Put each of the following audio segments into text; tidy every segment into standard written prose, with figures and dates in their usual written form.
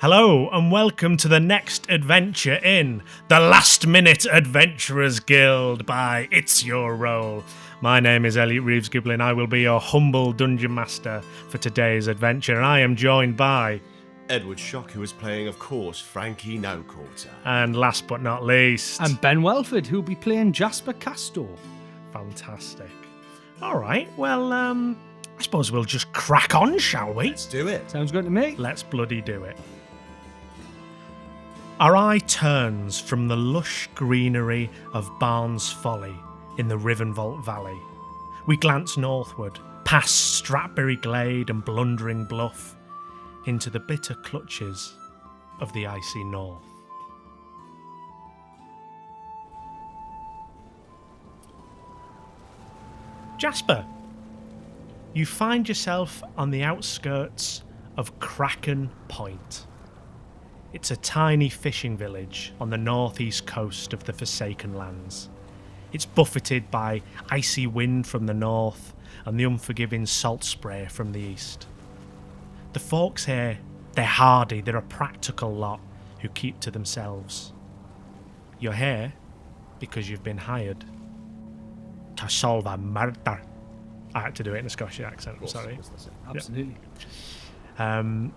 Hello and welcome to the next adventure in the Last Minute Adventurers Guild by It's Your Role. My name is Elliot Reeves-Giblin. I will be your humble dungeon master for today's adventure, and I am joined by Edward Shock, who is playing, of course, Frankie No-Quarter. And last but not least, and Ben Welford, who'll be playing Jasper Castor. Fantastic. All right, well, I suppose we'll just crack on, shall we? Let's do it. Sounds good to me. Let's bloody do it. Our eye turns from the lush greenery of Barnes Folly in the Rivenvolt Valley. We glance northward, past Stratberry Glade and Blundering Bluff, into the bitter clutches of the icy north. Jasper, you find yourself on the outskirts of Kraken Point. It's a tiny fishing village on the northeast coast of the Forsaken Lands. It's buffeted by icy wind from the north and the unforgiving salt spray from the east. The folks here, they're hardy, they're a practical lot who keep to themselves. You're here because you've been hired to solve a murder. I had to do it in a Scottish accent, I'm sorry. Absolutely.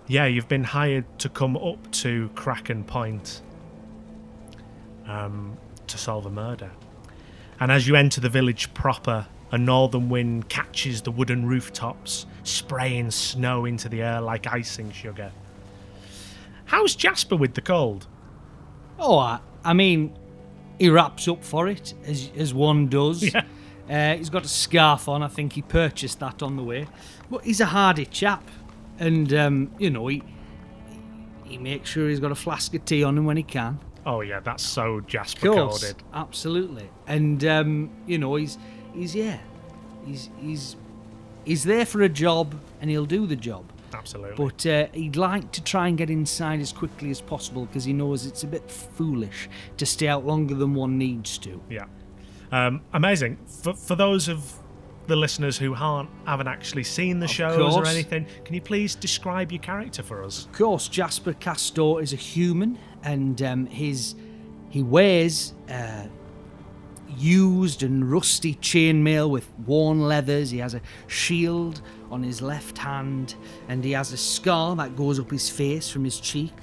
You've been hired to come up to Kraken Point to solve a murder. And as you enter the village proper, a northern wind catches the wooden rooftops, spraying snow into the air like icing sugar. How's Jasper with the cold? Oh, I mean, he wraps up for it, as one does. Yeah. He's got a scarf on. I think he purchased that on the way. But he's a hardy chap. And, he makes sure he's got a flask of tea on him when he can. Oh, yeah, that's so Jasper Of course, coded. absolutely. And, he's there for a job, and he'll do the job. Absolutely. But he'd like to try and get inside as quickly as possible because he knows it's a bit foolish to stay out longer than one needs to. Yeah. Amazing. For those of the listeners who haven't actually seen the shows or anything, can you please describe your character for us? Of course, Jasper Castor is a human, and he wears used and rusty chainmail with worn leathers. He has a shield on his left hand, and he has a scar that goes up his face from his cheek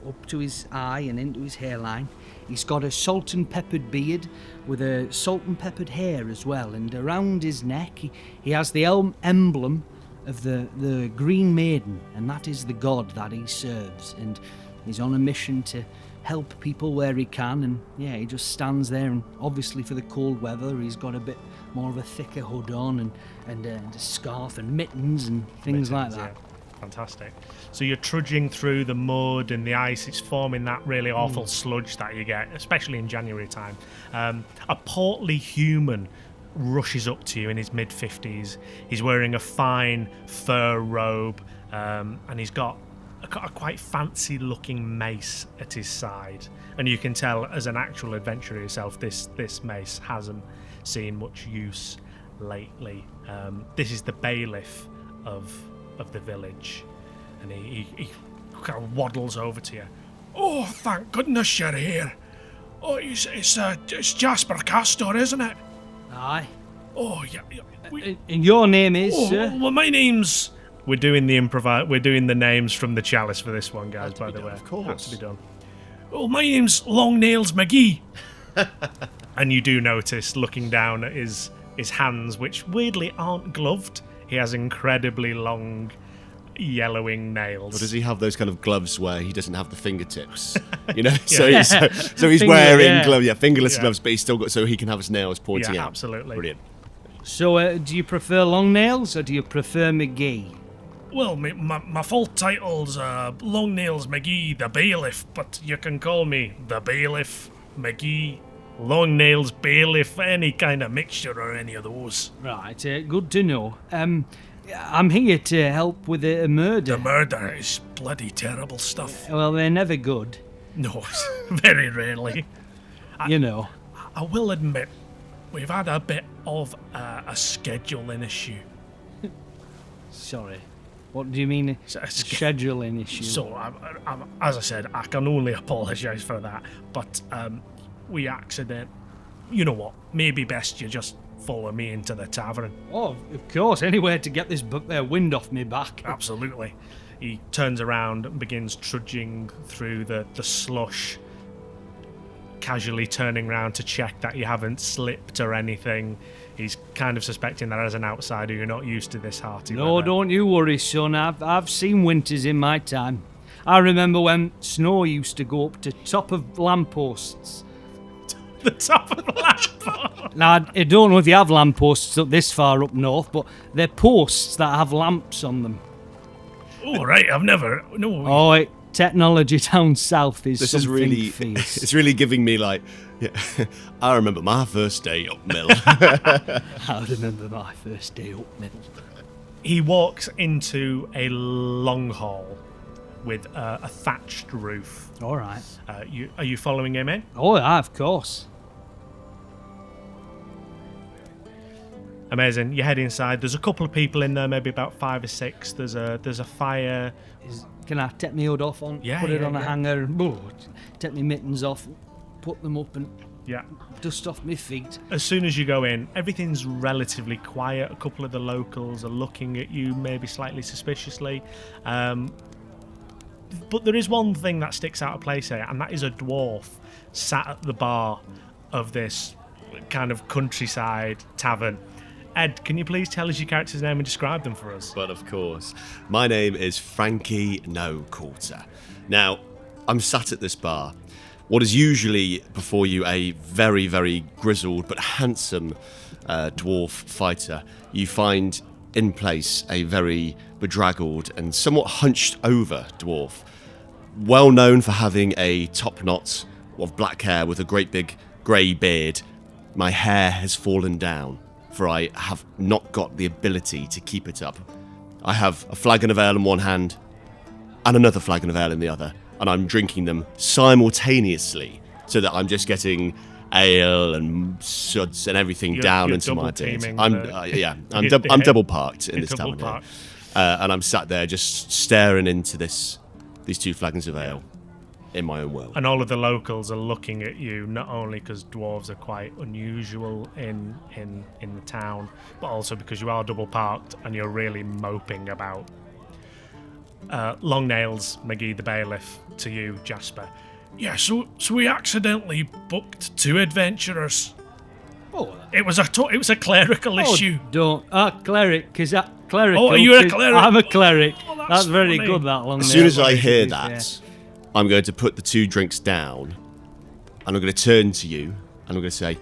up to his eye and into his hairline. He's got a salt and peppered beard with a salt and peppered hair as well, and around his neck he has the emblem of the Green Maiden, and that is the god that he serves, and he's on a mission to help people where he can, and he just stands there, and obviously for the cold weather he's got a bit more of a thicker hood on and a scarf and mittens and things like that. Yeah. Fantastic. So you're trudging through the mud and the ice. It's forming that really awful sludge that you get, especially in January time. A portly human rushes up to you in his mid-50s. He's wearing a fine fur robe, and he's got a quite fancy-looking mace at his side. And you can tell, as an actual adventurer yourself, this mace hasn't seen much use lately. This is the bailiff of the village, and he kind of waddles over to you. Oh, thank goodness you're here. Oh, it's Jasper Castor, isn't it? Aye. Oh, yeah. And your name is, sir? Well, my name's... We're doing the names from the chalice for this one, guys, by the way. Of course. Has to be done. Oh, my name's Long Nails McGee. And you do notice, looking down at his hands, which weirdly aren't gloved, he has incredibly long, yellowing nails. Or does he have those kind of gloves where he doesn't have the fingertips? You know, Yeah. so he's wearing gloves, fingerless gloves, but he's still got so he can have his nails pointing out. Absolutely. Brilliant. So, do you prefer long nails or do you prefer McGee? Well, my full title's Long Nails McGee, the bailiff, but you can call me the bailiff, McGee, Long Nails bailiff, any kind of mixture or any of those. Right, good to know. I'm here to help with a murder. The murder is bloody terrible stuff. Well, they're never good. No, very rarely. I will admit, we've had a bit of a scheduling issue. Sorry. What do you mean, So, a scheduling issue? So, as I said, I can only apologise for that. But we accident. You know what? Maybe best you just follow me into the tavern. Oh, of course. Anywhere to get this wind off me back. Absolutely. He turns around and begins trudging through the slush, casually turning around to check that you haven't slipped or anything. He's kind of suspecting that as an outsider you're not used to this hearty No, weather. don't you worry, son. I've seen winters in my time. I remember when snow used to go up to top of lampposts. The top of the lamppost. Now, I don't know if you have lampposts up this far up north, but they're posts that have lamps on them. Oh, right, I've never... No. Oh, technology down south is This something is really, fierce. it's really giving me like, yeah, I remember my first day up mill. I remember my first day up middle. He walks into a long hall with a thatched roof. All right. Are you following him in? Oh, yeah, of course. Amazing. You head inside. There's a couple of people in there, maybe about 5 or 6. There's a fire. Can I take my hood off on? Yeah, put it yeah, on a yeah. hanger. Take my mittens off. Put them up and Yeah. dust off my feet. As soon as you go in, everything's relatively quiet. A couple of the locals are looking at you, maybe slightly suspiciously. But there is one thing that sticks out of place here, and that is a dwarf sat at the bar of this kind of countryside tavern. Ed, can you please tell us your character's name and describe them for us? But of course, my name is Frankie No-Quarter. Now, I'm sat at this bar. What is usually before you a very, very grizzled but handsome dwarf fighter, you find in place a very bedraggled and somewhat hunched over dwarf, well known for having a top knot of black hair with a great big grey beard. My hair has fallen down, for I have not got the ability to keep it up. I have a flagon of ale in one hand and another flagon of ale in the other, and I'm drinking them simultaneously so that I'm just getting ale and suds and everything down you're into my double beard. teaming I'm the- I'm double parked in You're this double tavern here. parked. And I'm sat there just staring into these 2 flagons of ale in my own world. And all of the locals are looking at you, not only because dwarves are quite unusual in the town, but also because you are double parked and you're really moping about. Long nails, McGee the bailiff, to you, Jasper. Yeah, so we accidentally booked 2 adventurers. Oh, It was a clerical issue. Cleric, because that clerical. Oh, are you a 'cause cleric? I'm a cleric. Oh, that's that's very funny. good, that long As soon nail, as I to hear be that, I'm going to put the 2 drinks down, and I'm going to turn to you, and I'm going to say,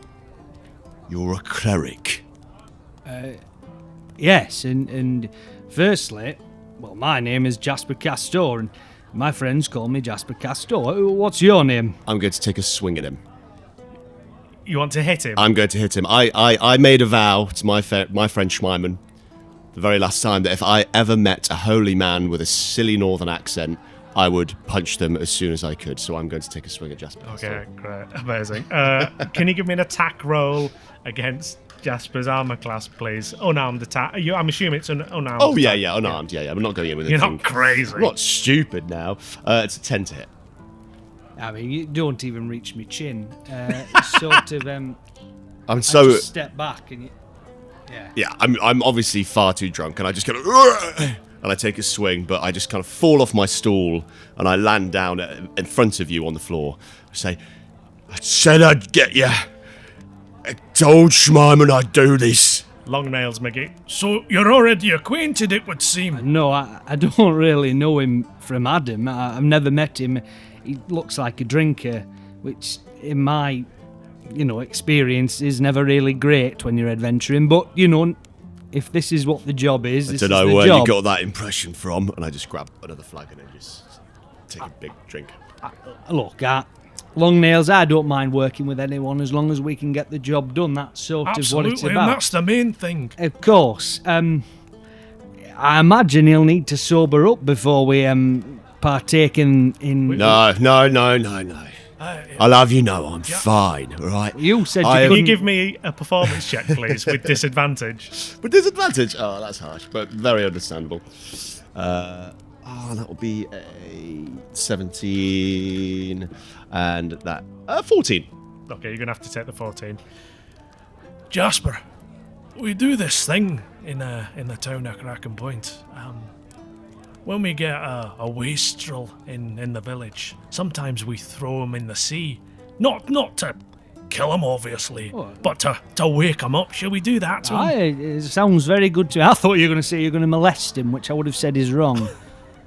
"You're a cleric." fair. Yes, and firstly, well, my name is Jasper Castor, and my friends call me Jasper Castor. What's your name? I'm going to take a swing at him. You want to hit him? I'm going to hit him. I made a vow to my friend Schmeiman the very last time that if I ever met a holy man with a silly northern accent, I would punch them as soon as I could. So I'm going to take a swing at Jasper. Okay, great, amazing. Can you give me an attack roll against Jasper's armor class, please? Unarmed attack. I'm assuming it's an unarmed. Oh yeah, attack. yeah, unarmed. Yeah, I'm not going in with You're anything. not crazy. I'm not stupid now. It's a 10 to hit. I mean, you don't even reach my chin. Sort of. I'm I so just step back and you. Yeah. yeah. I'm obviously far too drunk, and I just kind of and I take a swing, but I just kind of fall off my stool and I land down in front of you on the floor. I say, "I said I'd get you. I told Schmeiman I'd do this." Long nails, McGee. So you're already acquainted, it would seem. No, I don't really know him from Adam. I've never met him. He looks like a drinker, which in my, experience is never really great when you're adventuring. But, if this is what the job is, I this don't is know the where job. you got that impression from, and I just grab another flagon and just take a big drink. Look, long nails, I don't mind working with anyone as long as we can get the job done. That's sort of what it's Absolutely, and about. that's the main thing. Of course. I imagine he'll need to sober up before we partake in. No. I'll have you know I'm fine, all right? You said you I am- Can you couldn't. give me a performance check, please, with disadvantage? With disadvantage? Oh, that's harsh, but very understandable. That will be a 17 and that 14. Okay, you're gonna have to take the 14. Jasper, we do this thing in the town of Kraken Point. When we get a wastrel in the village, sometimes we throw him in the sea. Not to kill him, obviously, but to wake him up. Shall we do that to him? It sounds very good to me. I thought you were going to say you're going to molest him, which I would have said is wrong.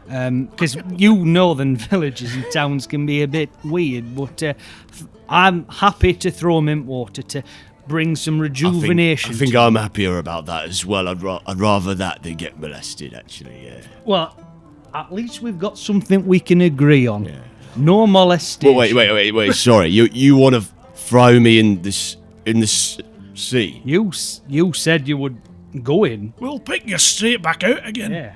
Because northern villages and towns can be a bit weird, but I'm happy to throw him in water to bring some rejuvenation. I think I'm happier about that as well. I'd rather that than get molested, actually, yeah. Well, at least we've got something we can agree on. Yeah. No molestation. Well, wait, sorry. You want to throw me in this sea? You said you would go in. We'll pick you straight back out again. Yeah.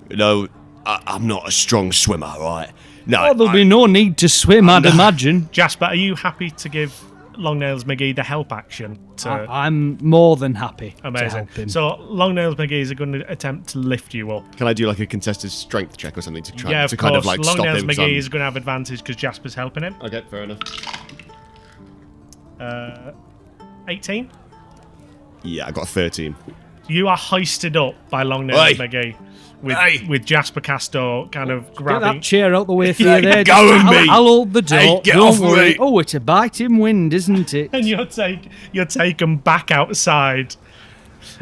No, I'm not a strong swimmer, right? No. There'll be no need to swim, I'd imagine. Jasper, are you happy to give Longnails McGee the help action? I'm more than happy to Amazing. help him. So Longnails McGee is going to attempt to lift you up. Can I do like a contested strength check or something to try Yeah, to of kind course. of like stop Longnails him? McGee is going to have advantage because Jasper's helping him. Okay, fair enough. 18. Yeah, I got a 13. You are hoisted up by Longnails Hey. McGee with Jasper Castor kind of Get grabbing. that chair out the way for Yeah, you there. go with me. I'll hold the door. Hey, get Don't off worry. me. Oh, it's a biting wind, isn't it? And you're taken back outside.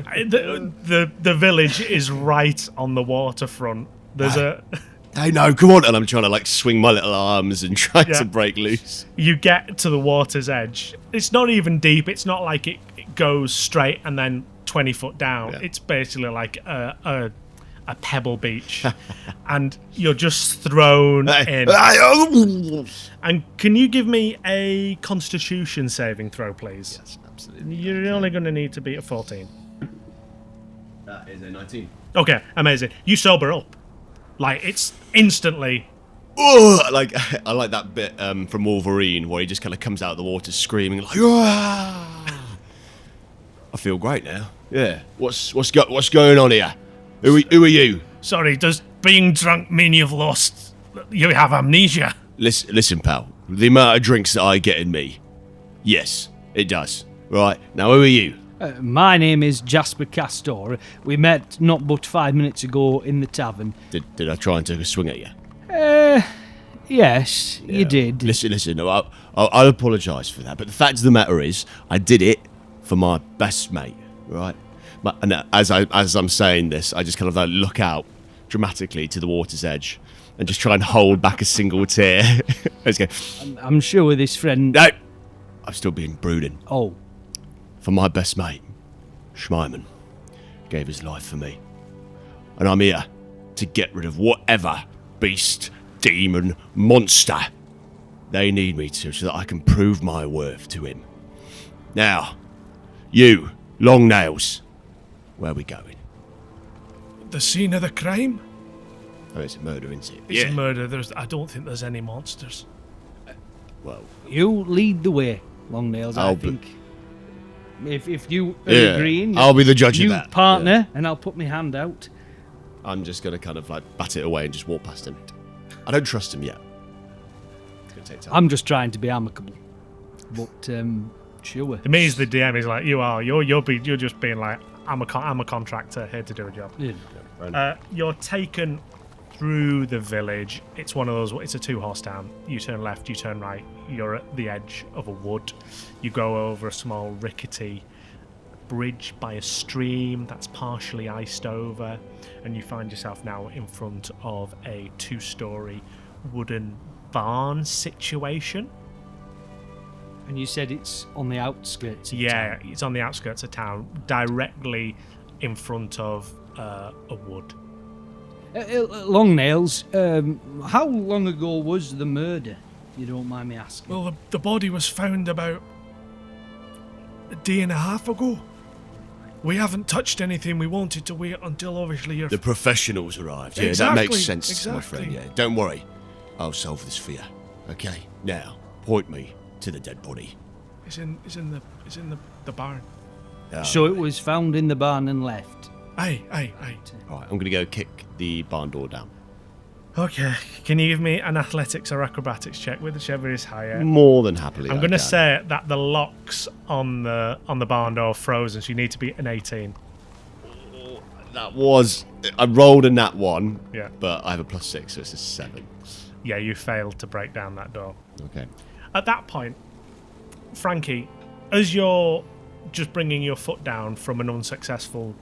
The village is right on the waterfront. There's Hey, no, come on. And I'm trying to like swing my little arms and try Yeah. to break loose. You get to the water's edge. It's not even deep. It's not like it goes straight and then 20 foot down. Yeah. It's basically like a pebble beach. And you're just thrown in. And can you give me a constitution saving throw, please? Yes, absolutely. You're only going to need to beat a 14. That is a 19. Okay, amazing. You sober up. Like, it's instantly... Oh, I like that bit from Wolverine where he just kind of comes out of the water screaming like, "Ah!" I feel great now. Yeah. What's going on here? Who are you? Sorry, does being drunk mean you've lost... You have amnesia? Listen, pal. The amount of drinks that I get in me, yes, it does. Right, now who are you? My name is Jasper Castor. We met not but 5 minutes ago in the tavern. Did I try and take a swing at you? Yes, you did. Listen. I apologise for that, but the fact of the matter is, I did it for my best mate, right? And as I'm saying this, I just kind of like look out dramatically to the water's edge and just try and hold back a single tear. Let's go. I'm sure this friend... No, I'm still being brooding. Oh, For my best mate, Schmeiman, gave his life for me. And I'm here to get rid of whatever beast, demon, monster they need me to so that I can prove my worth to him. Now, you, Long Nails, where are we going? The scene of the crime? Oh, it's a murder, isn't it? It's a murder. I don't think there's any monsters. Well, you lead the way, Longnails, I I'll be- think. If you are yeah, agreeing, I'll be the judge you of that. partner, and I'll put my hand out. I'm just going to kind of like bat it away and just walk past him. I don't trust him yet. It's going to take time. I'm just trying to be amicable, but sure. To me, as the DM, is like, you're just being like, I'm a contractor here to do a job. Yeah. You're taken through the village. It's one of those. It's a 2-horse town. You turn left, you turn right. You're at the edge of a wood. You go over a small rickety bridge by a stream that's partially iced over, and you find yourself now in front of a 2-story wooden barn situation. And you said it's on the outskirts of Yeah, town. it's on the outskirts of town, directly in front of a wood. Longnails, how long ago was the murder, if you don't mind me asking? Well, the body was found about a day and a half ago. We haven't touched anything. We wanted to wait until obviously you're... The professionals arrived. Yeah, Exactly, that makes sense, my friend. exactly. Yeah, don't worry. I'll solve this for you. Okay, now, point me to the dead body. It's in the barn. So it was found in the barn and left. Hey. All right, I'm going to go kick the barn door down. Okay, can you give me an athletics or acrobatics check, whichever is higher? More than happily. I'm going to say that the locks on the barn door are frozen, so you need to be an 18. That was... I rolled a nat 1, Yeah. but I have a +6, so it's a 7. Yeah, you failed to break down that door. Okay. At that point, Frankie, as you're just bringing your foot down from an unsuccessful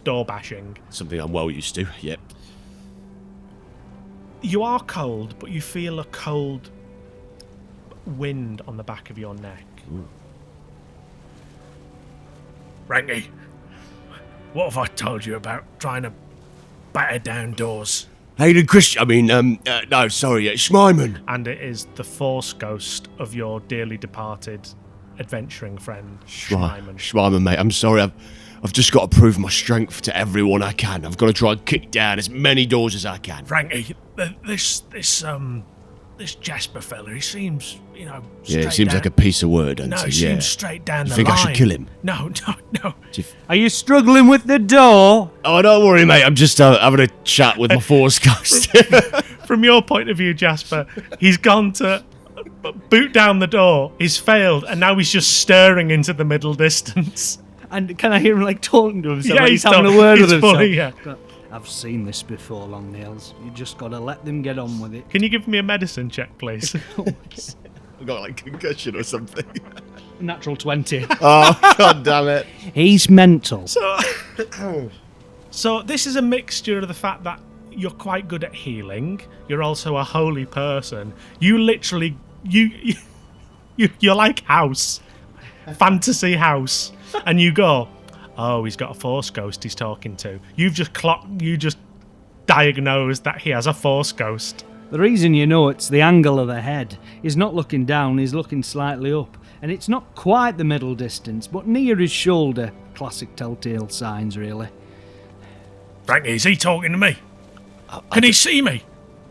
door bashing, Something I'm well used to, yep. you are cold, but you feel a cold wind on the back of your neck. Ooh. Frankie, what have I told you about trying to batter down doors? Hayden Christian, no, sorry, Schmeiman. And it is the force ghost of your dearly departed adventuring friend, Schmeiman. Schmeiman, mate, I'm sorry, I've just got to prove my strength to everyone I can. I've got to try and kick down as many doors as I can. Frankie, this Jasper fella, he seems, Yeah, straight it seems down. like a piece of work, doesn't No, he? he Yeah. seems straight down the Think line. I should kill him? No. Are you struggling with the door? Oh, don't worry, mate. I'm just having a chat with my force ghost. From your point of view, Jasper, he's gone to boot down the door. He's failed, and now he's just staring into the middle distance. And can I hear him like talking to himself? Yeah, like he's having talk- a word he's with himself. funny, yeah. But I've seen this before, Long Nails. You just gotta let them get on with it. Can you give me a medicine check, please? I've got like concussion or something. Natural 20. Oh, god damn it. He's mental. So this is a mixture of the fact that you're quite good at healing. You're also a holy person. You literally, you're like House, fantasy House, and you go, oh, he's got a force ghost he's talking to. You just diagnosed that he has a force ghost. The reason you know it's the angle of the head. He's not looking down, he's looking slightly up. And it's not quite the middle distance, but near his shoulder. Classic telltale signs, really. Frankie, is he talking to me? Can he see me?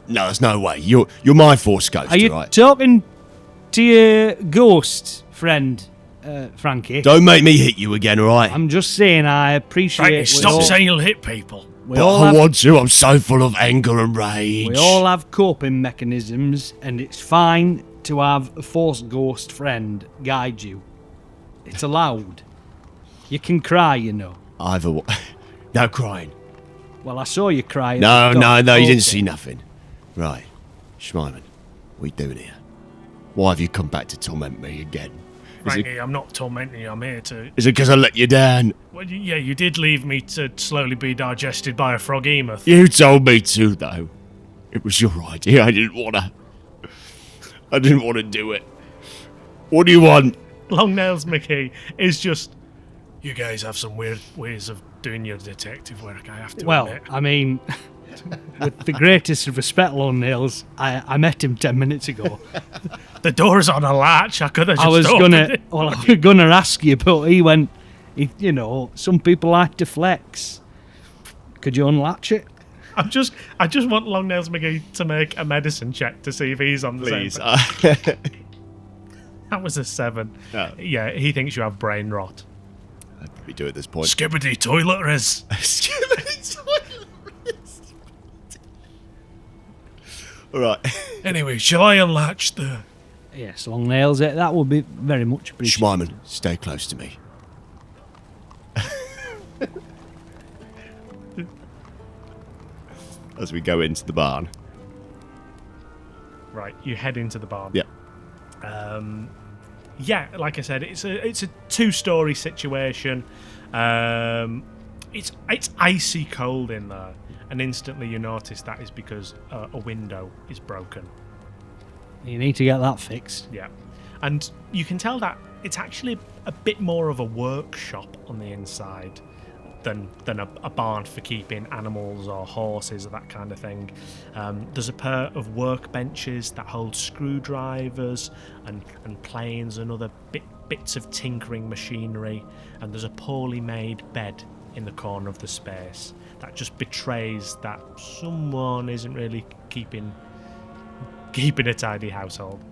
No, there's no way. You're my force ghost, Are you right? talking to your ghost friend, Frankie? Don't make me hit you again, alright? I'm just saying I appreciate... Frankie, stop saying you'll hit people. We But all I have- want to. I'm so full of anger and rage. We all have coping mechanisms, and it's fine to have a force ghost friend guide you. It's allowed. You can cry, you know. Either way. No crying. Well, I saw you cry. at No, the dock. you Okay. didn't see nothing. Right. Schmeiman, what are you doing here? Why have you come back to torment me again? Frankie, I'm not tormenting you. I'm here to... Is it because I let you down? Well, yeah, you did leave me to slowly be digested by a frog-emoth. You told me to, though. It was your idea. I didn't want to do it. What do you want? Long Nails McKee is just... You guys have some weird ways of doing your detective work, I have to Well, admit. I mean, with the greatest of respect, Long Nails, I met him 10 minutes ago. The door's on a latch. I could have just I was opened gonna, it. well, I was gonna ask you, but he went. You know, some people like to flex. Could you unlatch it? I just want Long Nails McGee to make a medicine check to see if he's on the Please. same page. That was a 7. Oh. Yeah, he thinks you have brain rot. I'd probably do at this point. Skibbity toiletries. All right. Anyway, shall I unlatch the... Yes, Long Nails. That would be very much appreciated. Schmeiman, stay close to me. As we go into the barn. Right, you head into the barn. Yeah. Yeah, like I said, it's a 2-story situation. It's icy cold in there, and instantly you notice that is because a window is broken. You need to get that fixed. Yeah, and you can tell that it's actually a bit more of a workshop on the inside than a barn for keeping animals or horses or that kind of thing. There's a pair of workbenches that hold screwdrivers and planes and other bits of tinkering machinery, and there's a poorly made bed in the corner of the space that just betrays that someone isn't really keeping a tidy household.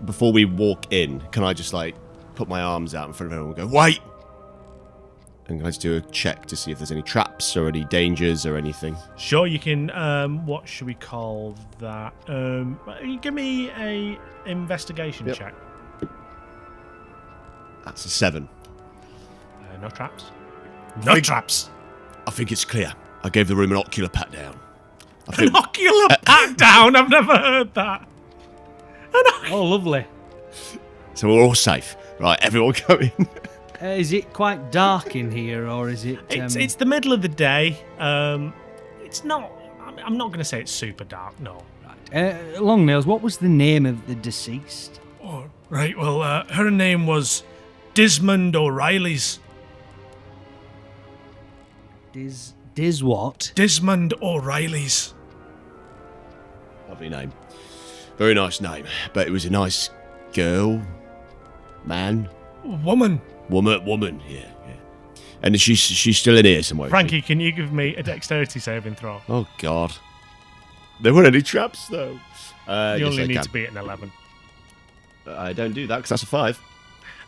Before we walk in, can I just like put my arms out in front of everyone and go, wait! And can I just do a check to see if there's any traps or any dangers or anything? Sure, you can. What should we call that? Give me a investigation check. That's a 7. No traps. No traps. I think it's clear. I gave the room an ocular pat down. I think, An ocular pat down. I've never heard that. Oh, lovely. so we're all safe. Right, everyone go in. Is it quite dark in here, or is it... It's the middle of the day. It's not... I'm not going to say it's super dark, no. Longnails, what was the name of the deceased? Oh, right, well, her name was Desmond O'Reilly's. Diz what? Desmond O'Reilly's. Lovely name. Very nice name. But it was a nice girl. Man. Woman. Woman, yeah. And she's still in here somewhere. Frankie, can you give me a dexterity saving throw? Oh, God. There weren't any traps, though. You only need to beat an 11. I don't do that, because that's a 5.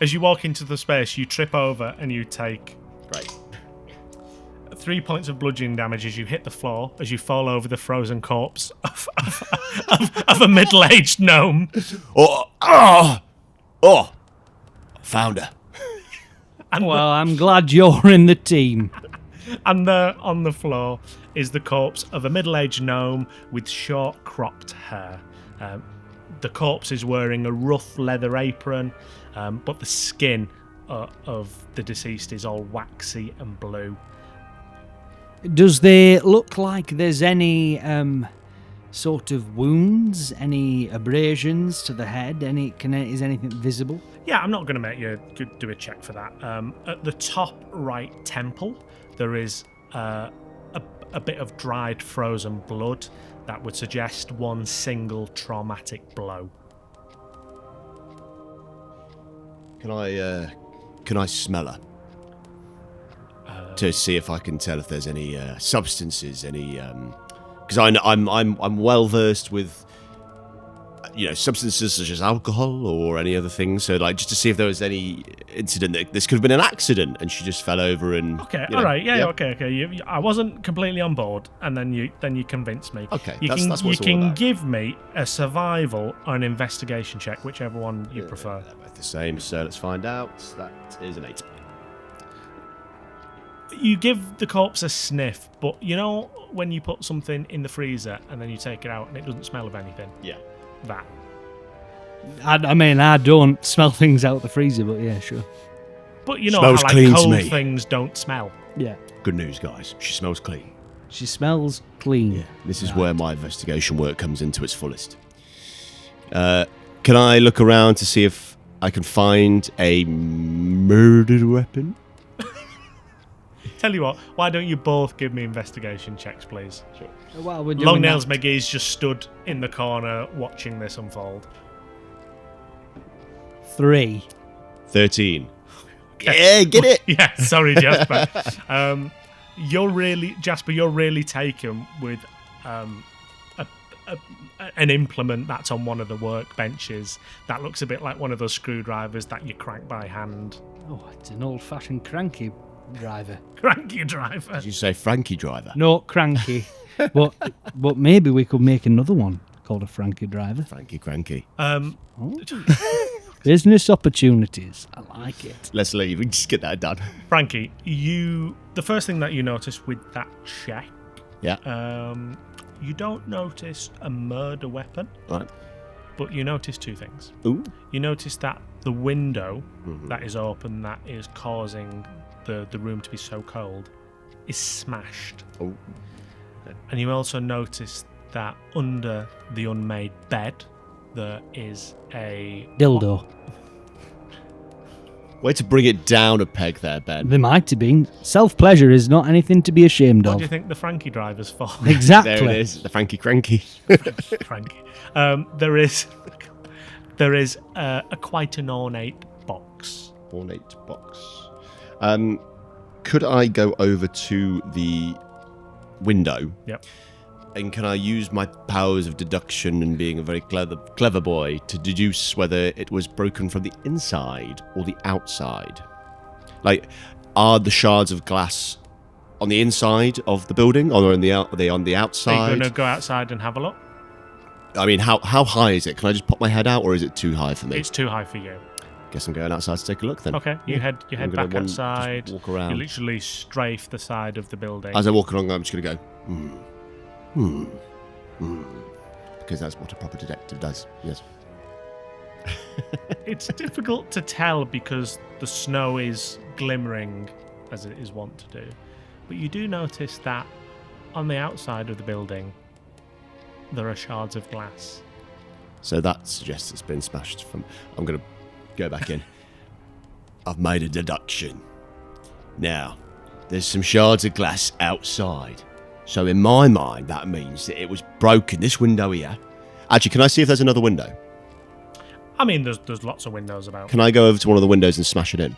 As you walk into the space, you trip over and you take... Right. 3 points of bludgeoning damage as you hit the floor, as you fall over the frozen corpse of a middle-aged gnome. Oh! Found her. And Well, I'm glad you're in the team. And on the floor is the corpse of a middle-aged gnome with short, cropped hair. The corpse is wearing a rough leather apron, but the skin of the deceased is all waxy and blue. Does they look like there's any sort of wounds, any abrasions to the head? Is anything visible? Yeah, I'm not going to make you do a check for that. At the top right temple, there is a bit of dried frozen blood that would suggest one single traumatic blow. Can I smell her? To see if I can tell if there's any substances, any... Because I'm well versed with, substances such as alcohol or any other things. So, just to see if there was any incident that this could have been an accident, and she just fell over and. Okay, all right, yeah, okay. I wasn't completely on board, and then you convinced me. Okay, you that's can what it's all about. give me a survival or an investigation check, whichever one you prefer. They're both the same. So let's find out. That is an 8. You give the corpse a sniff, but when you put something in the freezer and then you take it out and it doesn't smell of anything? Yeah. That. I mean, I don't smell things out the freezer, but yeah, sure. But you know Smells how clean to cold me. things don't smell. Yeah. Good news, guys. She smells clean. She smells clean. Yeah. This is where my investigation work comes into its fullest. Can I look around to see if I can find a murdered weapon? Tell you what, why don't you both give me investigation checks, please? Sure. While we're doing Longnails that, McGee's just stood in the corner watching this unfold. 3. 13. Yeah, get it. Yeah, sorry, Jasper. You're really taken with an implement that's on one of the workbenches that looks a bit like one of those screwdrivers that you crank by hand. Oh, it's an old-fashioned cranky driver. Cranky driver. Did you say Frankie driver? No, cranky. but maybe we could make another one called a Frankie driver. Frankie Cranky. Business opportunities. I like it. Let's leave and just get that done. Frankie, the first thing that you notice with that check, Yeah. you don't notice a murder weapon, Right. but you notice 2 things. Ooh. You notice that the window that is open, that is causing the room to be so cold, is smashed. Oh. And you also notice that under the unmade bed there is a Dildo. Way to bring it down a peg there, Ben. There might have been. Self-pleasure is not anything to be ashamed What of. do you think the Frankie driver's for? Exactly. There it is, the Frankie Cranky. Frankie. There is a quite an ornate box. Ornate box. Could I go over to the window? Yep. And can I use my powers of deduction and being a very clever boy to deduce whether it was broken from the inside or the outside? are the shards of glass on the inside of the building, or are they on the Are outside? you going to go outside and have a look? I mean, how high is it? Can I just pop my head out, or is it too high for me? It's too high for you. Guess I'm going outside to take a look then. Okay, you head I'm back gonna outside. just walk around. You literally strafe the side of the building. As I walk along, I'm just going to go, because that's what a proper detective does. Yes. It's difficult to tell because the snow is glimmering as it is wont to do. But you do notice that on the outside of the building, there are shards of glass. So that suggests it's been smashed from... I'm going to go back in. I've made a deduction. Now, there's some shards of glass outside. So in my mind, that means that it was broken. This window here. Actually, can I see if there's another window? I mean, there's lots of windows about. Can I go over to one of the windows and smash it in?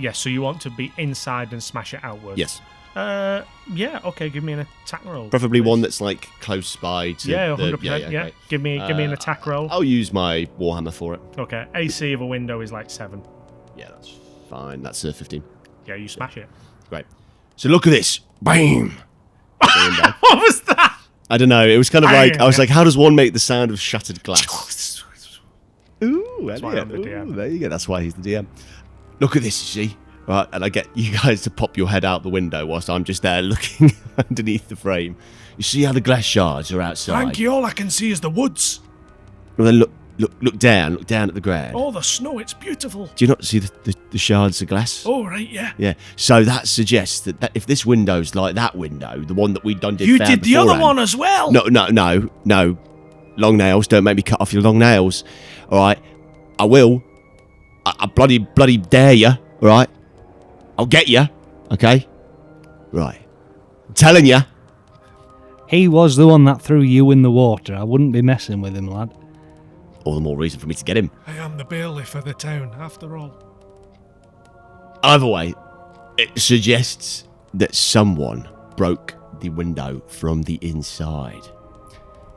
Yes, so you want to be inside and smash it outwards? Yes. Yeah, okay, give me an attack roll. Preferably please. one that's like close by to Yeah, the... 100%. Yeah, great. give me an attack roll. I'll use my Warhammer for it. Okay, AC of a window is like 7. Yeah, that's fine. That's 15. Yeah, you smash it. Great. So look at this. Bam! What was that? I don't know. It was kind of like... I was like, how does one make the sound of shattered glass? Ooh, That's why I'm the DM. Ooh, there you go. That's why he's the DM. Look at this, you see? Right, and I get you guys to pop your head out the window whilst I'm just there looking underneath the frame. You see how the glass shards are outside? Frankie, all I can see is the woods. Well, then look down at the ground. Oh, the snow, it's beautiful. Do you not see the shards of glass? Oh, right, yeah. Yeah. So that suggests that if this window's like that window, the one that we done You did the other beforehand- one as well. No. Long nails. Don't make me cut off your long nails. All right. I will. I bloody dare you. All right. I'll get you. Okay. Right. I'm telling you. He was the one that threw you in the water. I wouldn't be messing with him, lad. All the more reason for me to get him. I am the bailiff for the town, after all. Either way, it suggests that someone broke the window from the inside.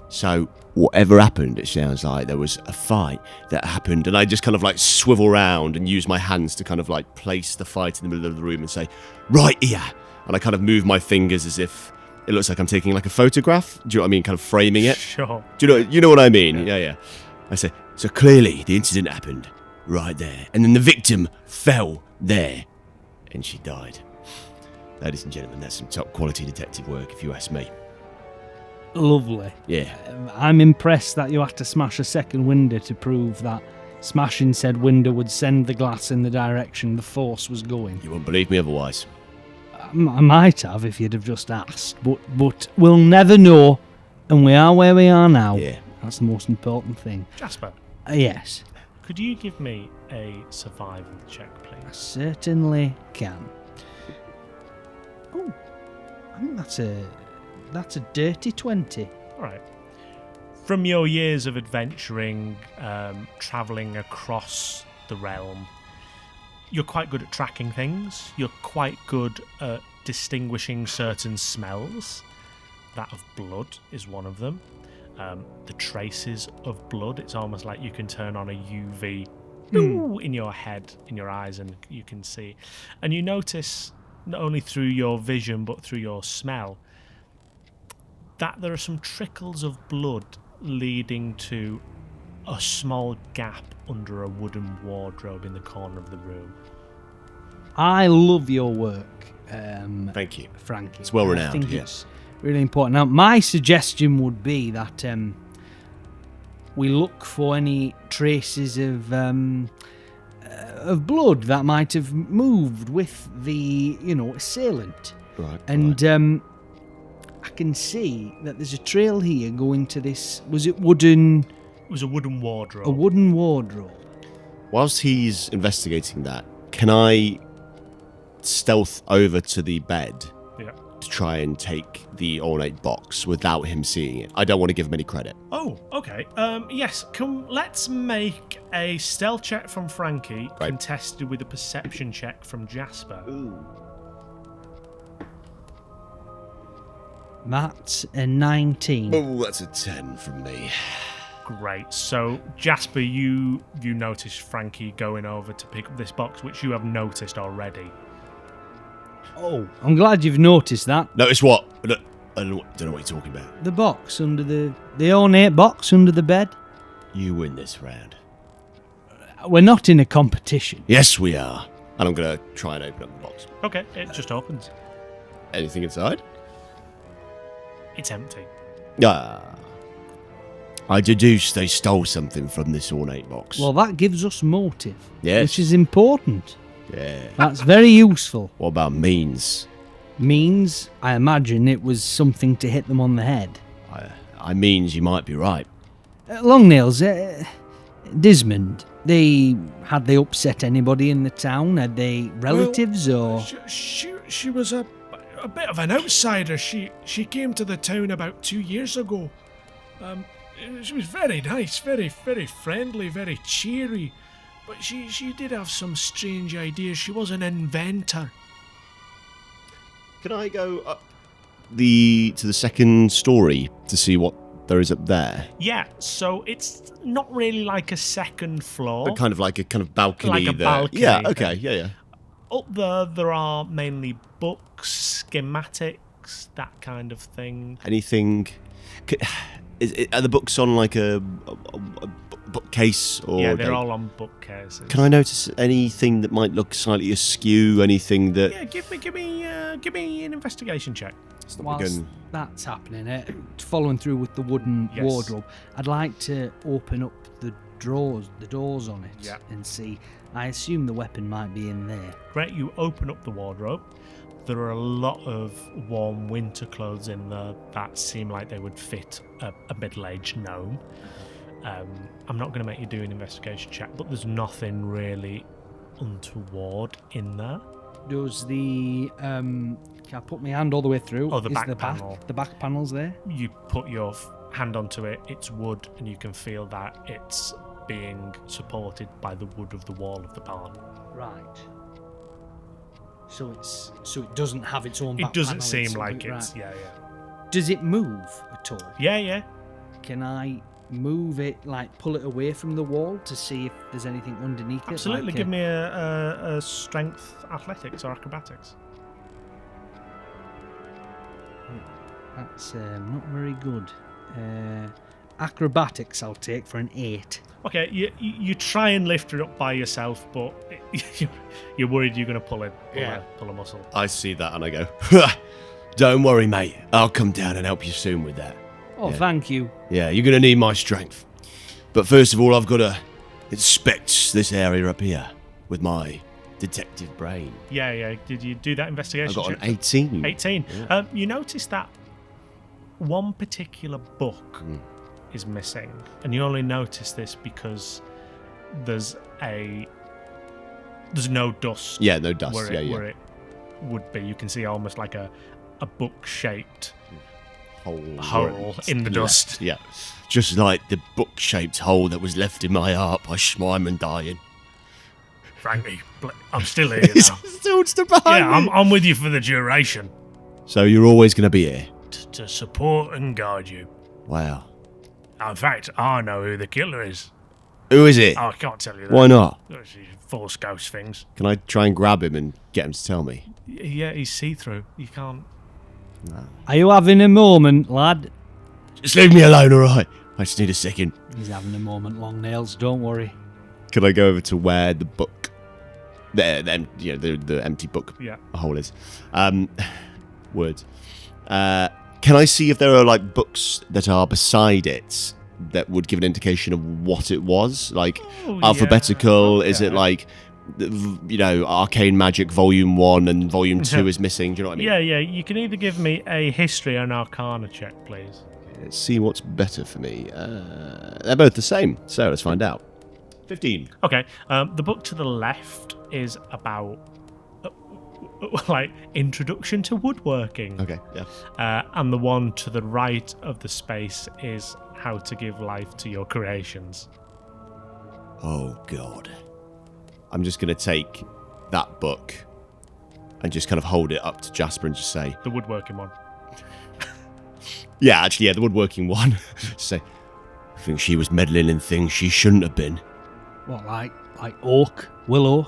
So whatever happened, it sounds like there was a fight that happened, and I just kind of like swivel around and use my hands to kind of like place the fight in the middle of the room and say, right here. And I kind of move my fingers as if it looks like I'm taking like a photograph. Do you know what I mean? Kind of framing it. Sure. Do you know what I mean? Yeah. I say, so clearly the incident happened right there. And then the victim fell there. And she died. Ladies and gentlemen, that's some top quality detective work if you ask me. Lovely. Yeah. I'm impressed that you had to smash a second window to prove that smashing said window would send the glass in the direction the force was going. You won't believe me otherwise. I might have if you'd have just asked, but we'll never know, and we are where we are now. Yeah. That's the most important thing. Jasper, Yes, could you give me a survival check, I please? certainly can. Oh, I think that's a dirty 20. All right. From your years of adventuring, travelling across the realm, you're quite good at tracking things. You're quite good at distinguishing certain smells. That of blood is one of them. The traces of blood, it's almost like you can turn on a UV in your head, in your eyes, and you can see. And you notice, not only through your vision, but through your smell, that there are some trickles of blood leading to a small gap under a wooden wardrobe in the corner of the room. I love your work, Thank you. Frankie. It's well renowned, I think yeah. it's really important. Now, my suggestion would be that we look for any traces of blood that might have moved with the, assailant. Right. And I can see that there's a trail here going to this. Was it wooden? It was a wooden wardrobe. A wooden wardrobe. Whilst he's investigating that, can I stealth over to the bed Yeah. to try and take the ornate box without him seeing it? I don't want to give him any credit. Oh, okay. Yes, let's make a stealth check from Frankie, Right. contested with a perception check from Jasper. That's a 19. Oh, that's a 10 from me. Great. So, Jasper, you notice Frankie going over to pick up this box, which you have noticed already. Oh, I'm glad you've noticed that. Notice what? I don't know what you're talking about. The box under the ornate box under the bed. You win this round. We're not in a competition. Yes, we are. And I'm going to try and open up the box. Okay, it just opens. Anything inside? It's empty. I deduce they stole something from this ornate box. Well, that gives us motive. Yes. Which is important. Yeah. That's very useful. What about means? Means, I imagine it was something to hit them on the head. I means you might be right. Longnails, Dismond, had they upset anybody in the town? Had they relatives or? She was a bit of an outsider. She came to the town about 2 years ago. She was very nice, very friendly, very cheery. But she did have some strange ideas. She was an inventor. Can I go up to the second story to see what there is up there? Yeah, so it's not really like a second floor. But kind of like a kind of balcony. Like a there. balcony. Yeah. Okay. Yeah. Up there are mainly books, schematics, that kind of thing. Anything? Are the books on like a bookcase or? Yeah, they're all on bookcases. Can I notice anything that might look slightly askew? Anything that? Yeah, give me an investigation check. Whilst that's happening, following through with the wooden wardrobe, I'd like to open up the doors on it and see. I assume the weapon might be in there. Great, you open up the wardrobe. There are a lot of warm winter clothes in there that seem like they would fit a middle-aged gnome. I'm not going to make you do an investigation check, but there's nothing really untoward in there. Does the can I put my hand all the way through? Oh, the Is back panel. The back panel's there. You put your hand onto it, it's wood, and you can feel that it's being supported by the wood of the wall of the barn. Right. So it doesn't have its own back It doesn't panel, seem it's like something- it's... right. Yeah. Does it move at all? Yeah. Can I move it, like pull it away from the wall to see if there's anything underneath Absolutely. it? Like Give me a strength athletics or acrobatics. That's not very good. Acrobatics I'll take for an 8. Okay, you try and lift her up by yourself, but you're worried you're going to pull a muscle. I see that and I go, don't worry, mate. I'll come down and help you soon with that. Oh, thank you. Yeah, you're going to need my strength. But first of all, I've got to inspect this area up here with my detective brain. Yeah. Did you do that investigation? I got an check? 18. 18. Yeah. You notice that one particular book is missing, and you only notice this because there's no dust. Yeah, no dust. Where Yeah. it would be. You can see almost like a book-shaped hole in the dust. Yeah, just like the book-shaped hole that was left in my heart by Schmeiman dying. Frankie, I'm still here now. Still stood behind Yeah, me. I'm with you for the duration. So you're always going to be here? To support and guide you. Wow. In fact, I know who the killer is. Who is it? Oh, I can't tell you that. Why not? She's Force ghost things. Can I try and grab him and get him to tell me? Yeah, he's see-through. You can't... Are you having a moment, lad? Just leave me alone, all right? I just need a second. He's having a moment, Longnails. Don't worry. Can I go over to where the book, the empty book hole is? Words. Can I see if there are like books that are beside it that would give an indication of what it was? Like alphabetical? Yeah. Is it like, Arcane Magic Volume 1 and Volume 2 is missing? Do you know what I mean? Yeah. You can either give me a history or an arcana check, please. Let's see what's better for me. They're both the same, so let's find out. 15. Okay. The book to the left is about introduction to woodworking. Okay, yeah. And the one to the right of the space is how to give life to your creations. Oh, God. I'm just going to take that book and just kind of hold it up to Jasper and just say... The woodworking one. the woodworking one. Say, I think she was meddling in things she shouldn't have been. What, like oak, willow,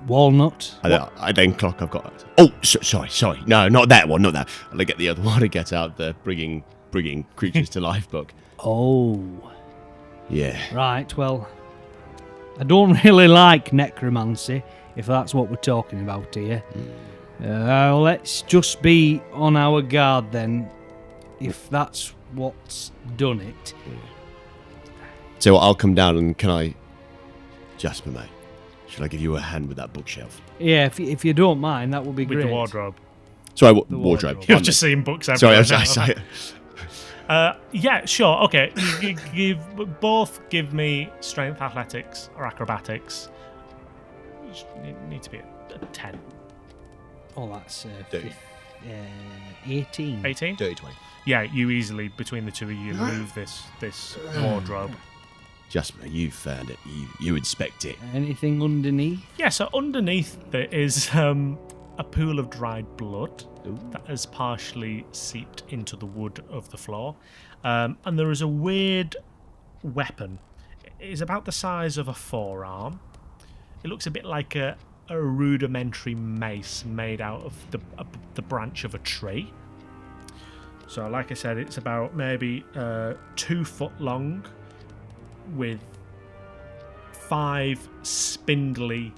walnut. I then clock. I've got. Oh, sorry. No, not that one. Not that. And I get the other one to get out the bringing creatures to life book. Oh. Yeah. Right, well, I don't really like necromancy, if that's what we're talking about here. Let's just be on our guard then, if that's what's done it. So I'll come down and can I, Jasper, mate? Should I give you a hand with that bookshelf? Yeah, if you don't mind, that would be With great. the wardrobe. Sorry, The wardrobe. You're just seeing books everywhere. Sorry. Yeah, sure. Okay, both give me strength, athletics, or acrobatics. You need to be a 10. Oh, that's Dirty. 18. 18? Dirty 20. Yeah, you easily, between the two of you, move this wardrobe. Jasper, you found it. You inspect it. Anything underneath? Yeah, so underneath there is a pool of dried blood that has partially seeped into the wood of the floor. And there is a weird weapon. It is about the size of a forearm. It looks a bit like a rudimentary mace made out of the branch of a tree. So, like I said, it's about maybe 2 foot long with 5 spindly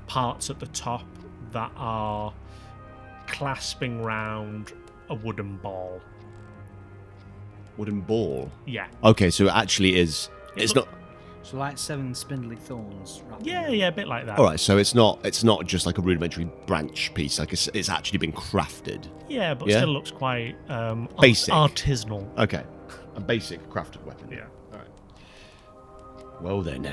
parts at the top that are clasping round a wooden ball. Wooden ball. Yeah. Okay, so it actually is. It's not. So like 7 spindly thorns. Yeah, a bit like that. All right, so it's not just like a rudimentary branch piece. Like it's actually been crafted. Yeah, but Yeah? still looks quite Basic. artisanal. Okay, a basic crafted weapon. Yeah. All right. Well then,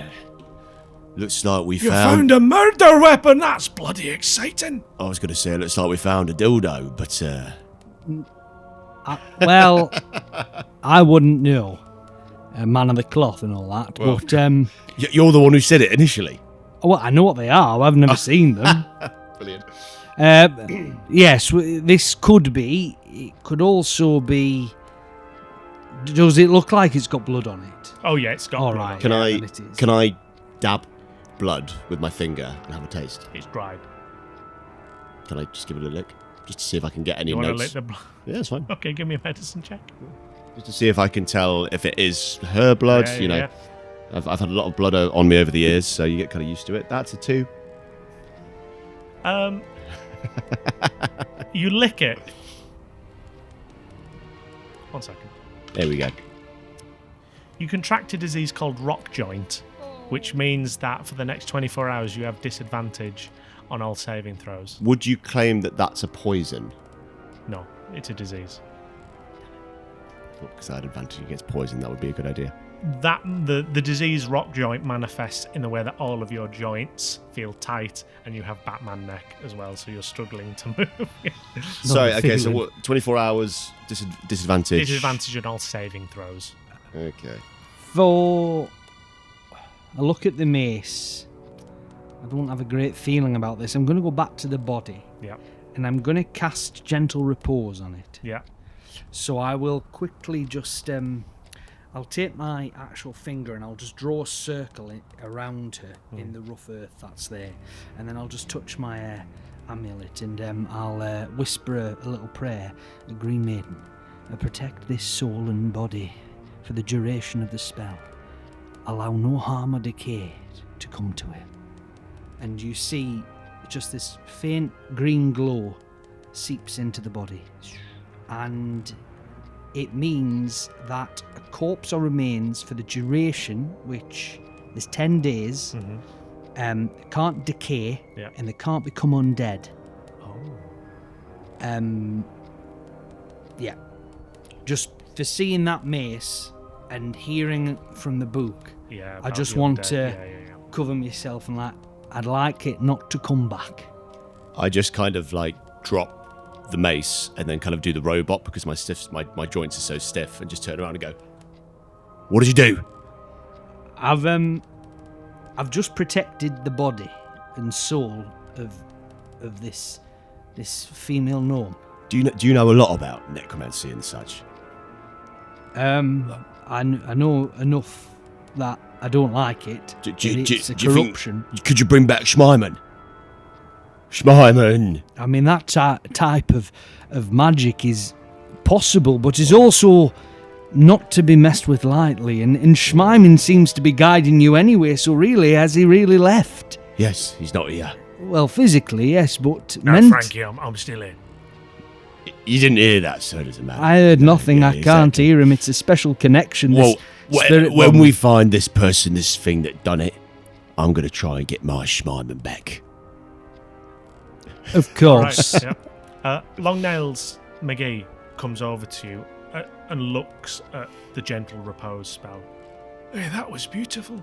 looks like we You found. found a murder weapon. That's bloody exciting. I was going to say, it looks like we found a dildo, but Well, I wouldn't know. A man of the cloth and all that. Well- But, you're the one who said it initially. well, I know what they are. I've never seen them. Brilliant. Yes, this could be. It could also be. Does it look like it's got blood on it? Oh yeah, it's got All blood right. on Can it. I then it is. can I dab blood with my finger and have a taste? It's dried. Can I just give it a lick, just to see if I can get any You want to notes? lick the blood? Yeah, it's fine. Okay, give me a medicine check. Just to see if I can tell if it is her blood. Yeah, you know, yeah. I've had a lot of blood on me over the years, so you get kind of used to it. That's a 2. You lick it. 1 second. There we go. You contract a disease called rock joint, which means that for the next 24 hours you have disadvantage on all saving throws. Would you claim that that's a poison? No, it's a disease. Because I had advantage against poison, that would be a good idea. That the disease rock joint manifests in the way that all of your joints feel tight, and you have Batman neck as well, so you're struggling to move. Sorry, okay, so feeling. what, 24 hours disadvantage? Disadvantage on all saving throws. Okay. For a look at the mace, I don't have a great feeling about this. I'm going to go back to the body, Yeah, and I'm going to cast Gentle Repose on it. yeah. So I will quickly just, I'll take my actual finger and I'll just draw a circle around her in the rough earth that's there, and then I'll just touch my amulet and I'll whisper a little prayer. The Green Maiden, protect this soul and body for the duration of the spell. Allow no harm or decay to come to it. And you see just this faint green glow seeps into the body. And it means that a corpse or remains for the duration, which is 10 days, can't decay, Yeah. and they can't become undead. Oh. Yeah. Just for seeing that mace and hearing from the book, Yeah. I about just the want undead. to Yeah. cover myself and I'd like it not to come back. I just kind of like drop the mace and then kind of do the robot because my joints are so stiff, and just turn around and go, "What did you do?" I've just protected the body and soul of this female gnome. Do you know a lot about necromancy and such? I know enough that I don't like it. Do that it's a you think- corruption. Could you bring back Schmeiman? Schmeiman! I mean, that type of magic is possible, but is also not to be messed with lightly. And Schmeiman seems to be guiding you anyway, so really, has he really left? Yes, he's not here. Well, physically, yes, but No, Frankie, I'm still here. You didn't hear that, so it doesn't matter. I heard nothing. Yeah, I can't exactly. hear him. It's a special connection. Well, this spirit when bomb. we find this person, this thing that done it, I'm going to try and get my Schmeiman back. Of course. Right, yeah. Longnails McGee comes over to you and looks at the gentle repose spell. Hey, that was beautiful.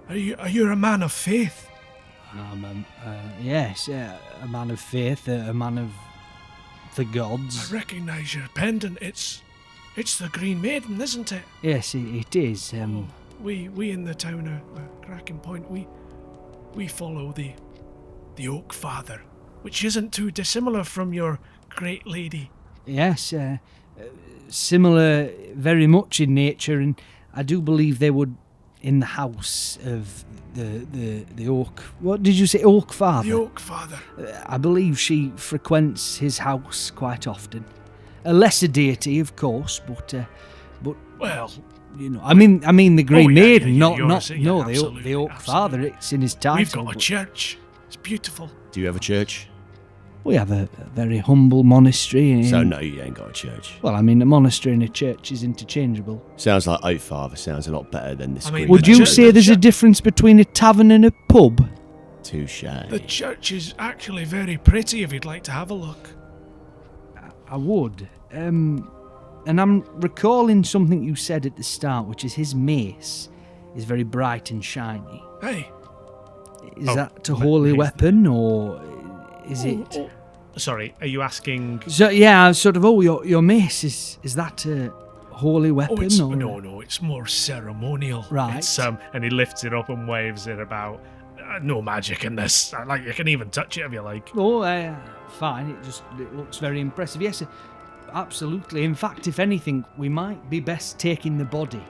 Are you a man of faith? Yes, a man of faith, a man of the gods. I recognise your pendant. It's the Green Maiden, isn't it? Yes, it is. We in the town of Cracking Point, we follow the Oak Father, which isn't too dissimilar from your great lady. Yes, similar very much in nature, and I do believe they would in the house of the Oak. What did you say, Oak Father? The Oak Father. I believe she frequents his house quite often. A lesser deity, of course, but Well, you know, I mean the Green Maiden, yeah, not you're the saying- absolutely, the Oak absolutely. Father. It's in his title. we've got a but church. It's beautiful. Do you have a church? we have a very humble monastery. So no, you ain't got a church. Well, I mean, a monastery and a church is interchangeable. Sounds like Oak Father. Sounds a lot better than this. I mean, Green Would the you Maiden. church- say the there's a church- difference between a tavern and a pub? Touche. The church is actually very pretty if you'd like to have a look. I would. And I'm recalling something you said at the start, which is his mace is very bright and shiny. Hey, Is Oh, that a holy mace. weapon, or is it? Sorry, are you asking? So yeah, sort of. Oh, your mace is that a holy weapon? it's or? no, it's more ceremonial. Right. It's and he lifts it up and waves it about. No magic in this. Like you can even touch it if you like. Oh, fine. It looks very impressive. Yes, absolutely. In fact, if anything, we might be best taking the body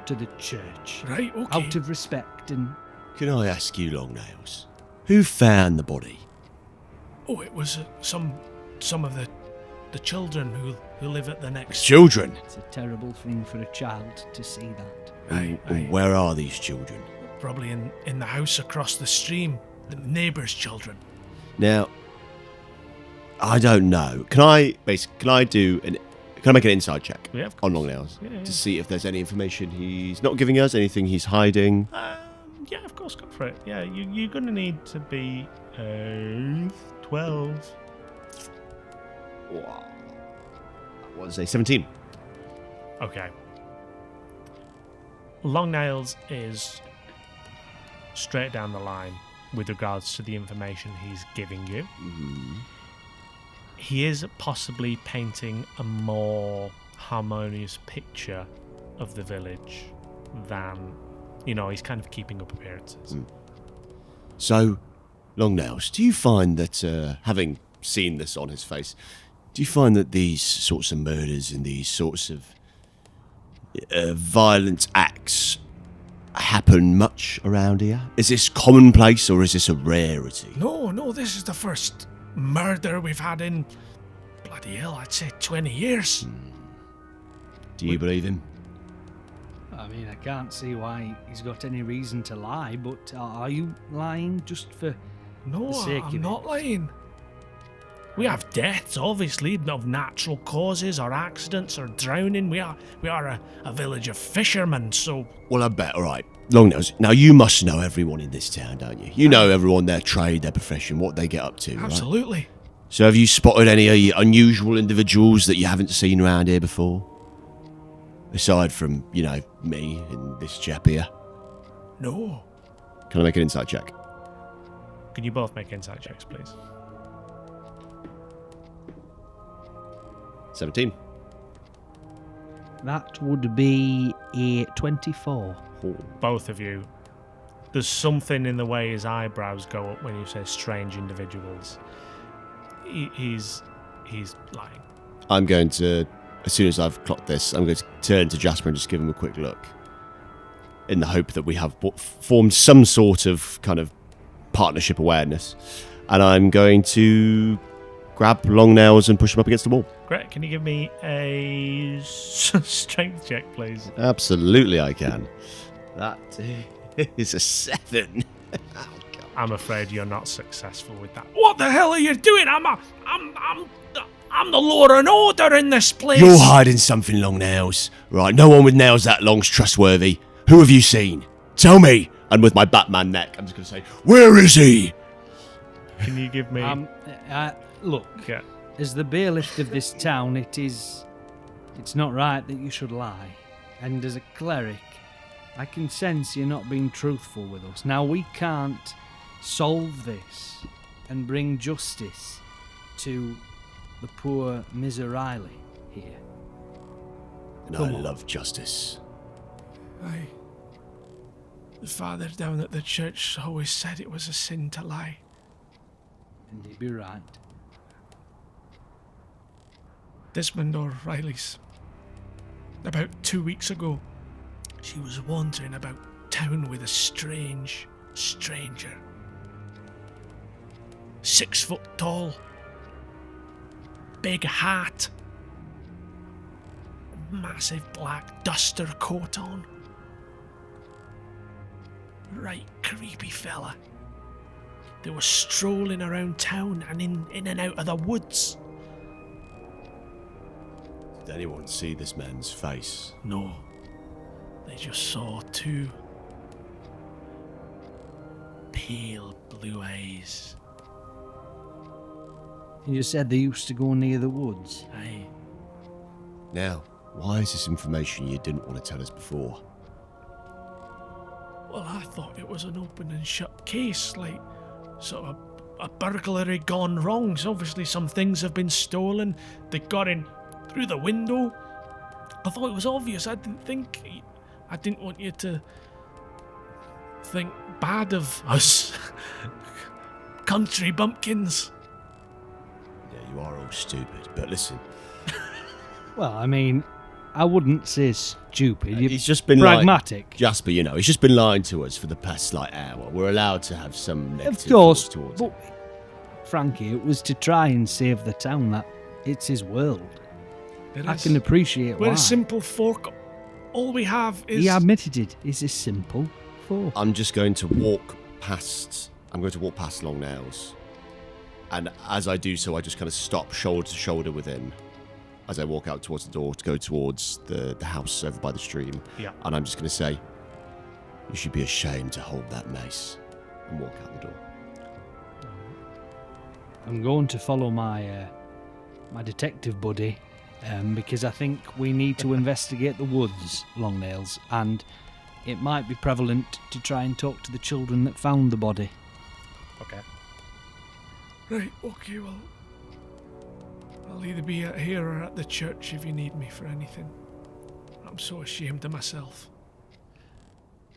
to the church Right, okay. out of respect and. Can I ask you, Longnails, who found the body? Oh, it was some of the children who live at the next. Children. It's a terrible thing for a child to see that. Aye, aye. Where are these children? Probably in the house across the stream. The neighbours' children. Now, I don't know. Can I make an inside check Yeah, of on course. Longnails Yeah. to see if there's any information he's not giving us, anything he's hiding? Yeah, of course, go for it. Yeah, you're gonna need to be 12. What was it? 17. Okay. Longnails is straight down the line with regards to the information he's giving you. He is possibly painting a more harmonious picture of the village than, he's kind of keeping up appearances. So, Longnails, do you find that, having seen this on his face, do you find that these sorts of murders and these sorts of violent acts happen much around here? Is this commonplace or is this a rarity? No, this is the first murder we've had in bloody hell, I'd say 20 years. Do you believe him? I mean, I can't see why he's got any reason to lie, but are you lying just for No, the sake I'm of not it? lying. We have deaths, obviously, of natural causes or accidents or drowning. We are a village of fishermen, so Well, I bet. All right. Longnails, now you must know everyone in this town, don't you? You know everyone, their trade, their profession, what they get up to, right? Absolutely. So have you spotted any unusual individuals that you haven't seen around here before? Aside from, me and this chap here. No. Can I make an insight check? can you both make insight checks, please? 17. That would be a 24. Both of you. There's something in the way his eyebrows go up when you say strange individuals. He's lying. I'm going to, as soon as I've clocked this, I'm going to turn to Jasper and just give him a quick look. In the hope that we have formed some sort of kind of partnership awareness. and I'm going to grab long nails and push them up against the wall. Great. Can you give me a strength check, please? Absolutely, I can. That is a 7. Oh, God. I'm afraid you're not successful with that. What the hell are you doing? I'm the law and order in this place. You're hiding something, long nails. Right, no one with nails that long's trustworthy. Who have you seen? Tell me. And with my Batman neck, I'm just going to say, where is he? Can you give me... Look, Yeah. as the bailiff of this town, it's not right that you should lie. And as a cleric, I can sense you're not being truthful with us. Now, we can't solve this and bring justice to the poor miserly here. And Come I on. love justice. Aye. The father down at the church always said it was a sin to lie. And he'd be right. Desmond O'Reilly's. About 2 weeks ago, she was wandering about town with a strange stranger. 6 foot tall. Big hat. Massive black duster coat on. Right creepy fella. They were strolling around town and in and out of the woods. Did anyone see this man's face? No, they just saw 2 pale blue eyes. You said they used to go near the woods. Aye. Now, why is this information you didn't want to tell us before? Well, I thought it was an open and shut case, like sort of a burglary gone wrong. So obviously some things have been stolen. They got in through the window. I thought it was obvious. I didn't want you to think bad of us. Country bumpkins. Yeah, you are all stupid, but listen. Well, I mean, I wouldn't say stupid. You're He's just been pragmatic. Jasper, you know, he's just been lying to us for the past, hour. We're allowed to have some negative Of course, thoughts towards but Frankie, it was to try and save the town. That it's his world. I can appreciate We're why. a simple folk. All we have is. He admitted it. It's a simple folk. I'm just going to walk past Long Nails. And as I do so, I just kind of stop shoulder to shoulder with him as I walk out towards the door to go towards the house over by the stream. Yeah. And I'm just going to say, you should be ashamed to hold that mace, and walk out the door. I'm going to follow my my detective buddy because I think we need to investigate the woods, Long Nails, and it might be prevalent to try and talk to the children that found the body. Okay. Right, okay, well. I'll either be out here or at the church if you need me for anything. I'm so ashamed of myself.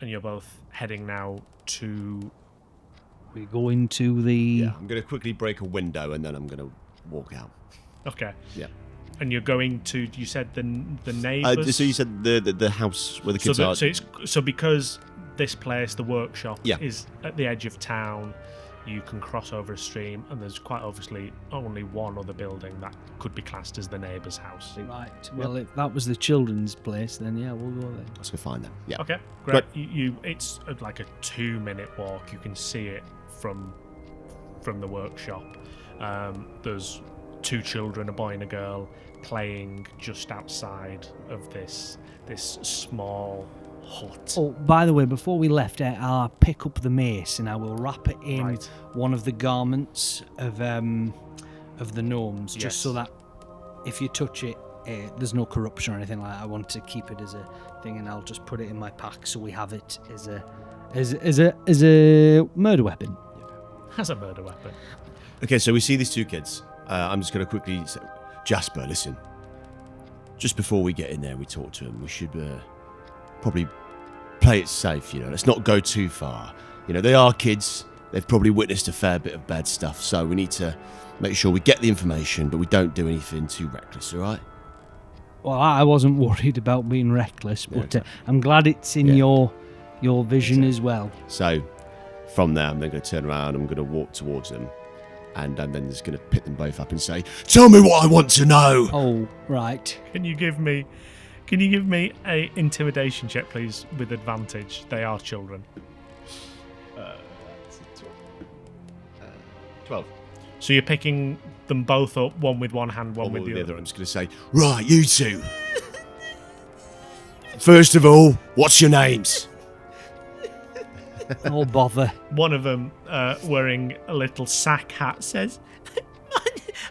And you're both heading now to... We go into the... Yeah, I'm going to quickly break a window and then I'm going to walk out. Okay. Yeah. And you're going to... You said the neighbours? So you said the house where the kids are. So because this place, the workshop, Yeah. is at the edge of town, you can cross over a stream, and there's quite obviously only one other building that could be classed as the neighbour's house. Right, well, if that was the children's place, then yeah, we'll go there. Let's go find them. Yeah. Okay, great. It's like a 2-minute walk. You can see it from the workshop. There's 2 children, a boy and a girl, playing just outside of this small hut. Oh, by the way, before we left, I'll pick up the mace and I will wrap it in one of the garments of the gnomes, Yes. just so that if you touch it, there's no corruption or anything like that. I want to keep it as a thing, and I'll just put it in my pack so we have it as a murder weapon. Has a murder weapon. Okay, so we see these 2 kids. I'm just going to quickly say, Jasper, listen. Just before we get in there and we talk to them, we should probably play it safe, Let's not go too far. They are kids. They've probably witnessed a fair bit of bad stuff, so we need to make sure we get the information, but we don't do anything too reckless, all right? Well, I wasn't worried about being reckless, but exactly. I'm glad it's in your vision as well. So, from there, I'm then going to turn around, I'm going to walk towards them, and then he's going to pick them both up and say, "Tell me what I want to know." Oh, right. Can you give me a intimidation check, please, with advantage? They are children. 12. So you're picking them both up, one with one hand, one with the other. I'm just going to say, "Right, you two. First of all, what's your names?" Oh, bother. One of them, wearing a little sack hat, says,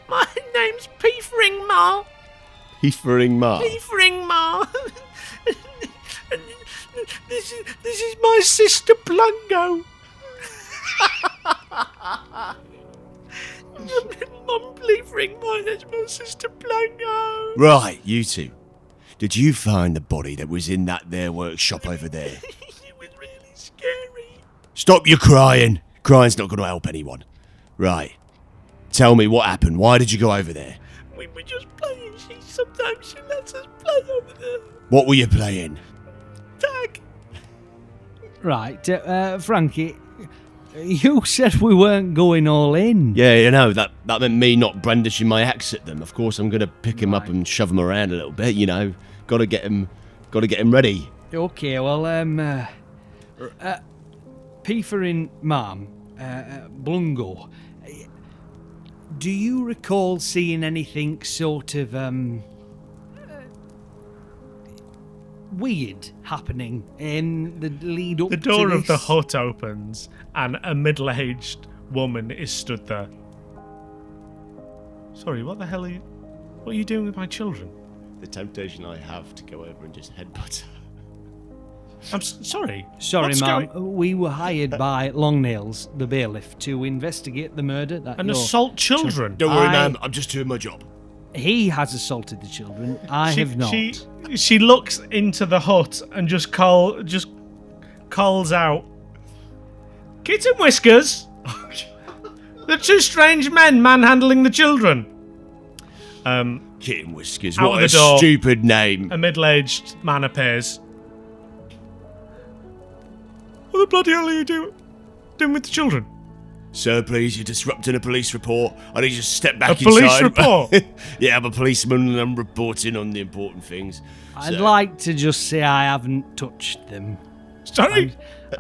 "My name's Peefring Ma. Peefring Ma. Peefring Ma. This is my sister Plungo." Mum, Peefring Ma, that's my sister Plungo. Right, you two. Did you find the body that was in that there workshop over there? It was really scary. Stop your crying. Crying's not going to help anyone. Right. Tell me what happened. Why did you go over there? We were just playing. Sometimes she lets us play over there. What were you playing? Tag. Right, Frankie, you said we weren't going all in. Yeah, you know, that meant me not brandishing my axe at them. Of course, I'm going to pick him up and shove him around a little bit, you know. Got to get him ready. Okay, well, Peefering Ma'am, Blungo, do you recall seeing anything sort of, weird happening in the lead up to The door of the this? hut opens and a middle-aged woman is stood there. Sorry, what are you doing with my children? The temptation I have to go over and just headbutt her. I'm sorry. Sorry, What's ma'am. going- We were hired by Longnails, the bailiff, to investigate the murder that And your- assault children. Don't worry, I- ma'am. I'm just doing my job. He has assaulted the children. I have not. She looks into the hut and just calls out, "Kitten Whiskers! The two strange men manhandling the children." Kitten Whiskers. Out What of a the door. stupid name. A middle-aged man appears. What the bloody hell are you doing with the children? Sir, please, you're disrupting a police report. I need you to step back A inside. police report? Yeah, I'm a policeman and I'm reporting on the important things. I'd So- like to just say I haven't touched them. Sorry?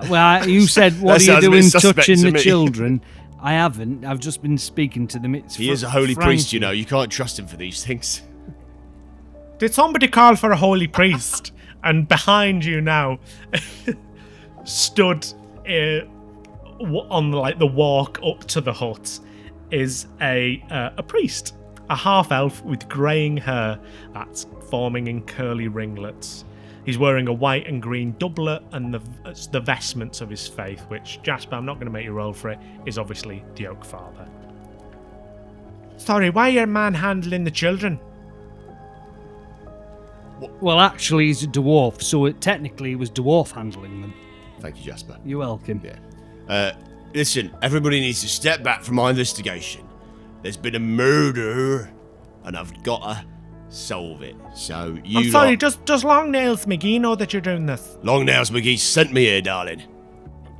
Well, you said, what That are you sounds a bit doing suspect touching to the me. children? I haven't. I've just been speaking to them. It's He is a holy priest, you know. You can't trust him for these things. Did somebody call for a holy priest? And behind you now stood on like the walk up to the hut is a priest, a half elf with greying hair that's forming in curly ringlets. He's wearing a white and green doublet and the vestments of his faith, which, Jasper, I'm not going to make you roll for it, is obviously the Oak Father. Sorry, why are you manhandling the children? Well, actually, he's a dwarf, so it technically was dwarf handling them. Thank you, Jasper. You're welcome. Yeah. Listen, everybody needs to step back from my investigation. There's been a murder, and I've got to solve it. So you I'm sorry, lot- does Longnails McGee know that you're doing this? Longnails McGee sent me here, darling.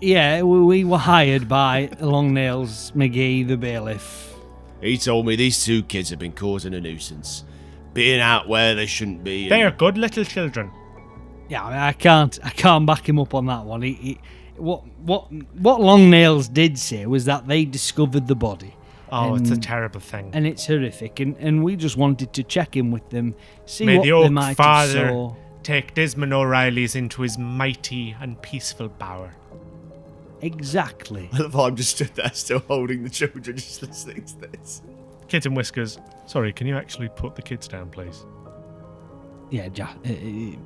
Yeah, we were hired by Longnails McGee, the bailiff. He told me these two kids have been causing a nuisance, being out where they shouldn't be. and- They are good little children. Yeah, I mean, I can't back him up on that one. What Longnails did say was that they discovered the body. Oh, it's a terrible thing. And it's horrific, and we just wanted to check in with them, see May what the they Oak might have Father saw. take Desmond O'Reilly's into his mighty and peaceful bower. Exactly. I love how I'm just stood there still holding the children, just listening to this. Kitten Whiskers, sorry, can you actually put the kids down, please? Yeah,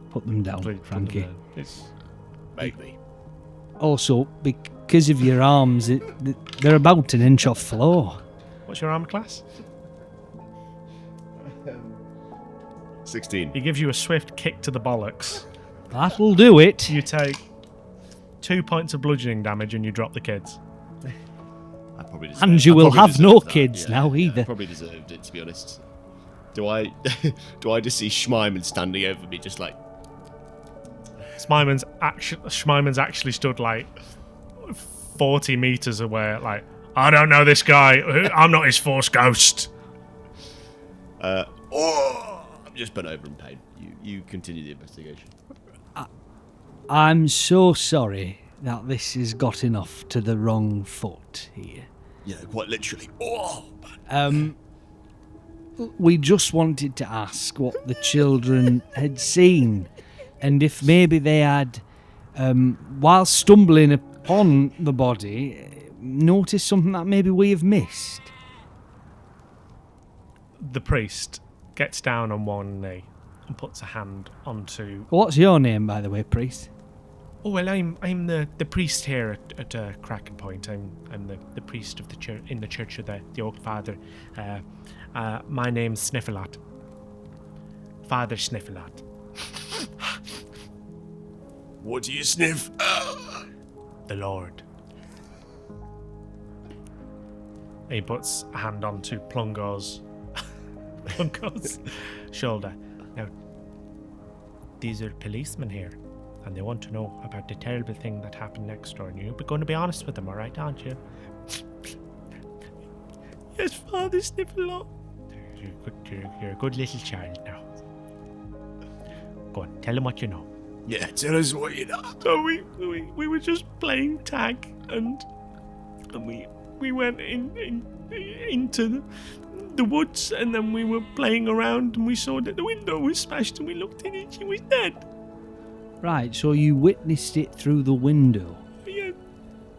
put them down, Please, put them Frankie. down. It's Maybe. Also, because of your arms, they're about an inch off floor. What's your armor class? 16. He gives you a swift kick to the bollocks. That'll do it. You take 2 points of bludgeoning damage and you drop the kids. I probably deserved, And you I will probably have deserved no that. kids now I either. probably deserved it, to be honest. Do I just see Schmeiman standing over me just like... Schmeiman's actually stood like 40 meters away, like I don't know this guy. I'm not his Force ghost. I'm just bent over in pain. You continue the investigation. I'm so sorry that this has gotten off to the wrong foot here. Yeah, quite literally. Oh! We just wanted to ask what the children had seen, and if maybe they had, while stumbling upon the body, noticed something that maybe we have missed. The priest gets down on one knee and puts a hand onto... What's your name, by the way, priest? Oh, well, I'm the priest here at Kraken Point. I'm the priest of the church in the Church of the Oak Father. My name's Sniffelat. Father Sniffelat. What do you sniff? The Lord. He puts a hand onto Plungo's shoulder. Now, these are policemen here, and they want to know about the terrible thing that happened next door. And you're going to be honest with them, all right, aren't you? Yes, Father Sniffelot. You're a good little child now. Go on, tell them what you know. Yeah, tell us what you know. So we were just playing tag, and we went into the woods, and then we were playing around, and we saw that the window was smashed, and we looked in it, she was dead. Right, so you witnessed it through the window. Yeah.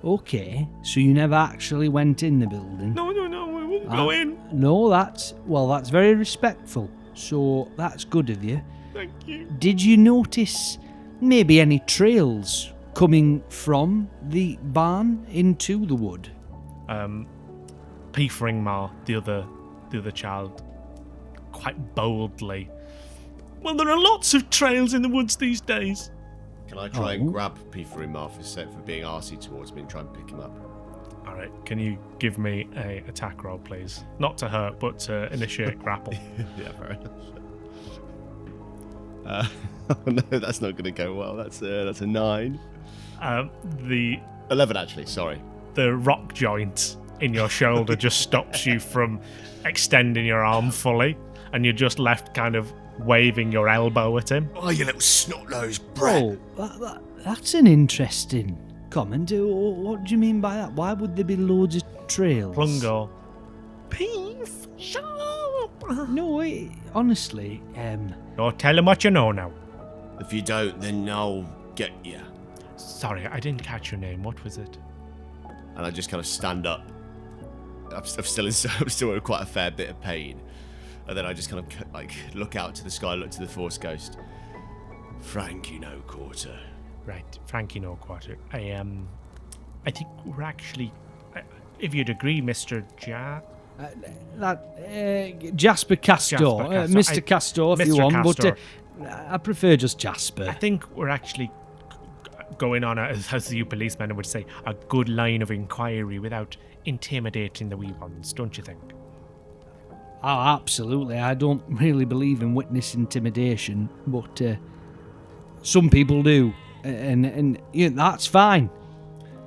Okay, so you never actually went in the building? No, we won't go in. No, that's very respectful. So that's good of you. Thank you. Did you notice maybe any trails coming from the barn into the wood? Piefringmar, the other child, quite boldly. Well, there are lots of trails in the woods these days. Can I try and grab Piefringmar for being arsey towards me and try and pick him up? All right, can you give me a attack roll, please? Not to hurt, but to initiate grapple. Yeah, fair enough. Oh no, that's not going to go well. That's a 9. The 11, actually. Sorry. The rock joint in your shoulder just stops you from extending your arm fully, and you're just left kind of waving your elbow at him. Oh, you little snot-nosed brat. Oh, that's an interesting comment. What do you mean by that? Why would there be loads of trails? Plungo. Peace. No, honestly, No, tell him what you know now. If you don't, then I'll get you. Sorry, I didn't catch your name. What was it? And I just kind of stand up. I'm still in quite a fair bit of pain. And then I just kind of like look out to the sky, look to the Force Ghost. Frankie No-Quarter. Right, Frankie No-Quarter. I think we're actually, if you'd agree, Mr. Jasper Castor, Mr. Castor, if you Mr. want, Castor. but I prefer just Jasper. I think we're actually going on, as you policemen would say, a good line of inquiry without intimidating the wee ones, don't you think? Oh, absolutely. I don't really believe in witness intimidation, but some people do, and that's fine.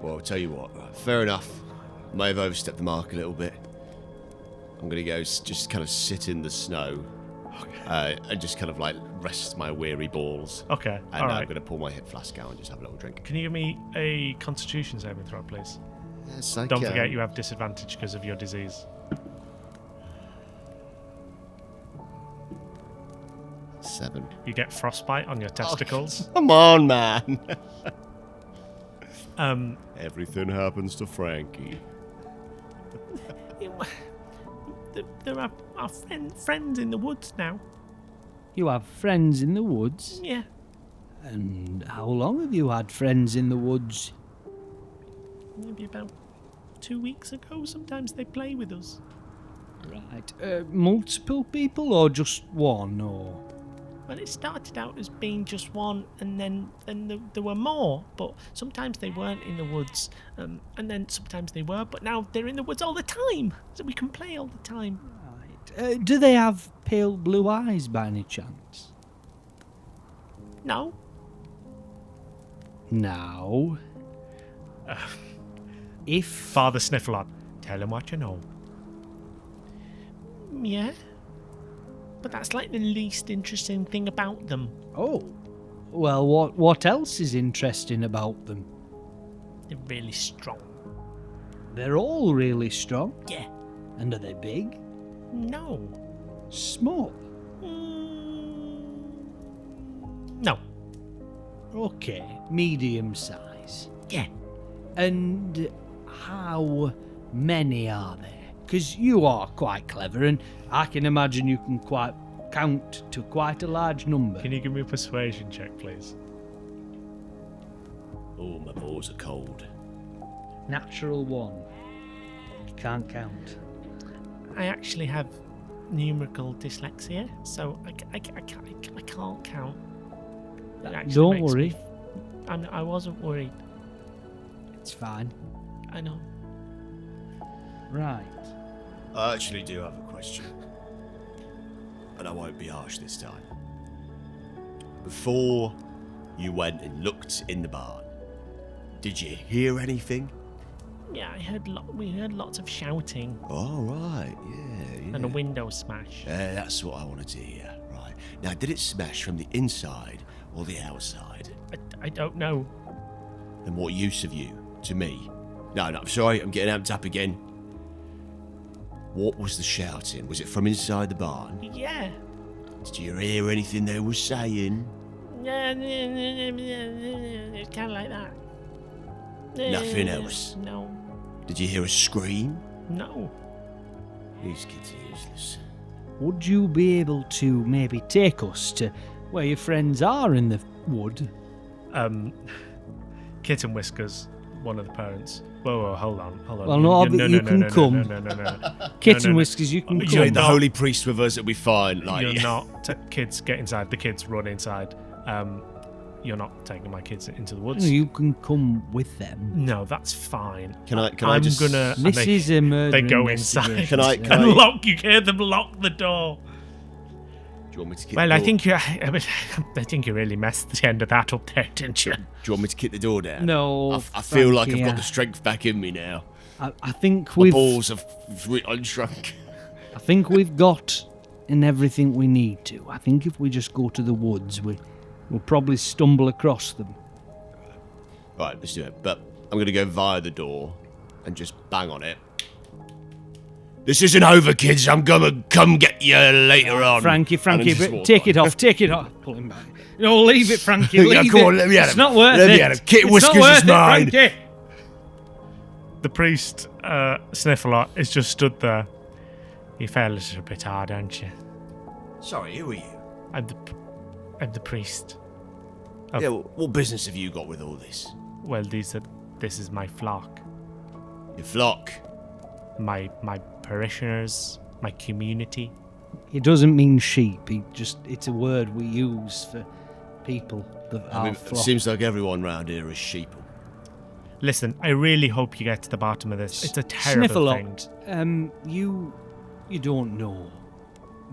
Well, I'll tell you what. Fair enough. May have overstepped the mark a little bit. I'm gonna go just kind of sit in the snow, and just kind of like rest my weary balls. Okay, And all right. I'm gonna pull my hip flask out and just have a little drink. Can you give me a Constitution saving throw, please? Yes, I Don't can. forget you have disadvantage because of your disease. 7. You get frostbite on your testicles. Come on, man. Um, Everything happens to Frankie. there are our friends in the woods now. You have friends in the woods? Yeah. And how long have you had friends in the woods? Maybe about 2 weeks ago. Sometimes they play with us. Right. Multiple people or just one? Or Well, it started out as being just one, and then there were more. But sometimes they weren't in the woods, and then sometimes they were. But now they're in the woods all the time, so we can play all the time. right. Do they have pale blue eyes by any chance? No. Now, if Father Snifflot, Tell him what you know. Yeah? But that's like the least interesting thing about them. Oh. Well, what else is interesting about them? They're really strong. They're all really strong. Yeah. And are they big? No. Small? No. Okay. Medium size. Yeah. And how many are there? Because you are quite clever, and I can imagine you can count to quite a large number. Can you give me a persuasion check, please? Oh, my balls are cold. Natural 1. You can't count. I actually have numerical dyslexia, so I can't count. It actually Don't makes worry. I wasn't worried. It's fine. I know. Right. I actually do have a question. And I won't be harsh this time. Before you went and looked in the barn, did you hear anything? Yeah, we heard lots of shouting Oh, right, yeah. and a window smash. That's what I wanted to hear. Right. Now, did it smash from the inside or the outside? I don't know. And what use have you to me? No, I'm sorry, I'm getting amped up again. What was the shouting? Was it from inside the barn? Yeah. Did you hear anything they were saying? It's kind of like that. Nothing else? No. Did you hear a scream? No. These kids are useless. Would you be able to maybe take us to where your friends are in the wood? Kitten Whiskers, one of the parents. Whoa, hold on. Well, not that you can come. No. Kitten Whiskers, you can You come. need the holy priest with us, it'll be fine. Like, You're not. Kids, get inside. The kids run inside. You're not taking my kids into the woods. You can come with them. No, that's fine. Can I I'm just... gonna. and This is a murder They go inside. investigation, Can I- sir. can I- And lock. You hear them lock the door. Do you want me to kick Well, the I door? think you. I think you really messed the end of that up there, didn't you? Do you want me to kick the door down? No, I feel like I've Frankie, got the strength back in me now. I think My we've balls have unshrunk. I think we've got in everything we need to. I think if we just go to the woods, we'll probably stumble across them. Right, let's do it. But I'm going to go via the door and just bang on it. This isn't over, kids. I'm going to come get you later on. Frankie, And then just but walk take on. it off, take it off. Pull him back. No, leave it, Frankie, Yeah, leave go it. on, let me at It's him. not worth Let me it. at him. Kit It's Whiskers not worth is it, mine. Frankie. The priest, Sniffler, is just stood there. You fell a little bit hard, aren't you? Sorry, who are you? I'm the priest. Oh. Yeah, well, what business have you got with all this? Well, this is my flock, Your flock. my parishioners, my community. It doesn't mean sheep. It's a word we use for people that I are mean, it flock. seems like everyone round here is sheep. Listen, I really hope you get to the bottom of this. It's a terrible thing. Sniffalot, you don't know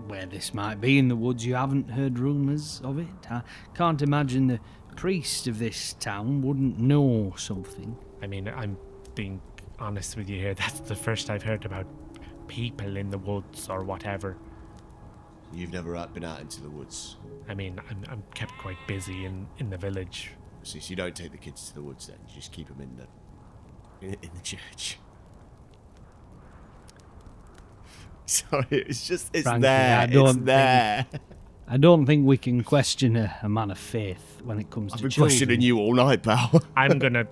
where this might be in the woods. You haven't heard rumours of it. I can't imagine the priest of this town wouldn't know something. I mean, I'm being honest with you here. That's the first I've heard about people in the woods or whatever. You've never been out into the woods. I mean, I'm kept quite busy in the village. So you don't take the kids to the woods then. You just keep them in the church. Sorry, it's Frankly, there. It's there. I don't think we can question a man of faith when it comes I've to been children. questioning you all night, pal. I'm gonna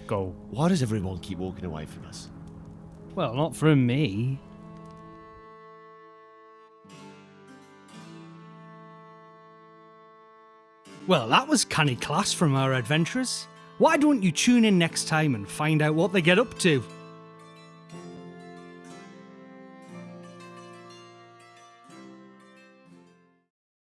go. Why does everyone keep walking away from us? Well, not from me. Well, that was canny class from our adventurers. Why don't you tune in next time and find out what they get up to?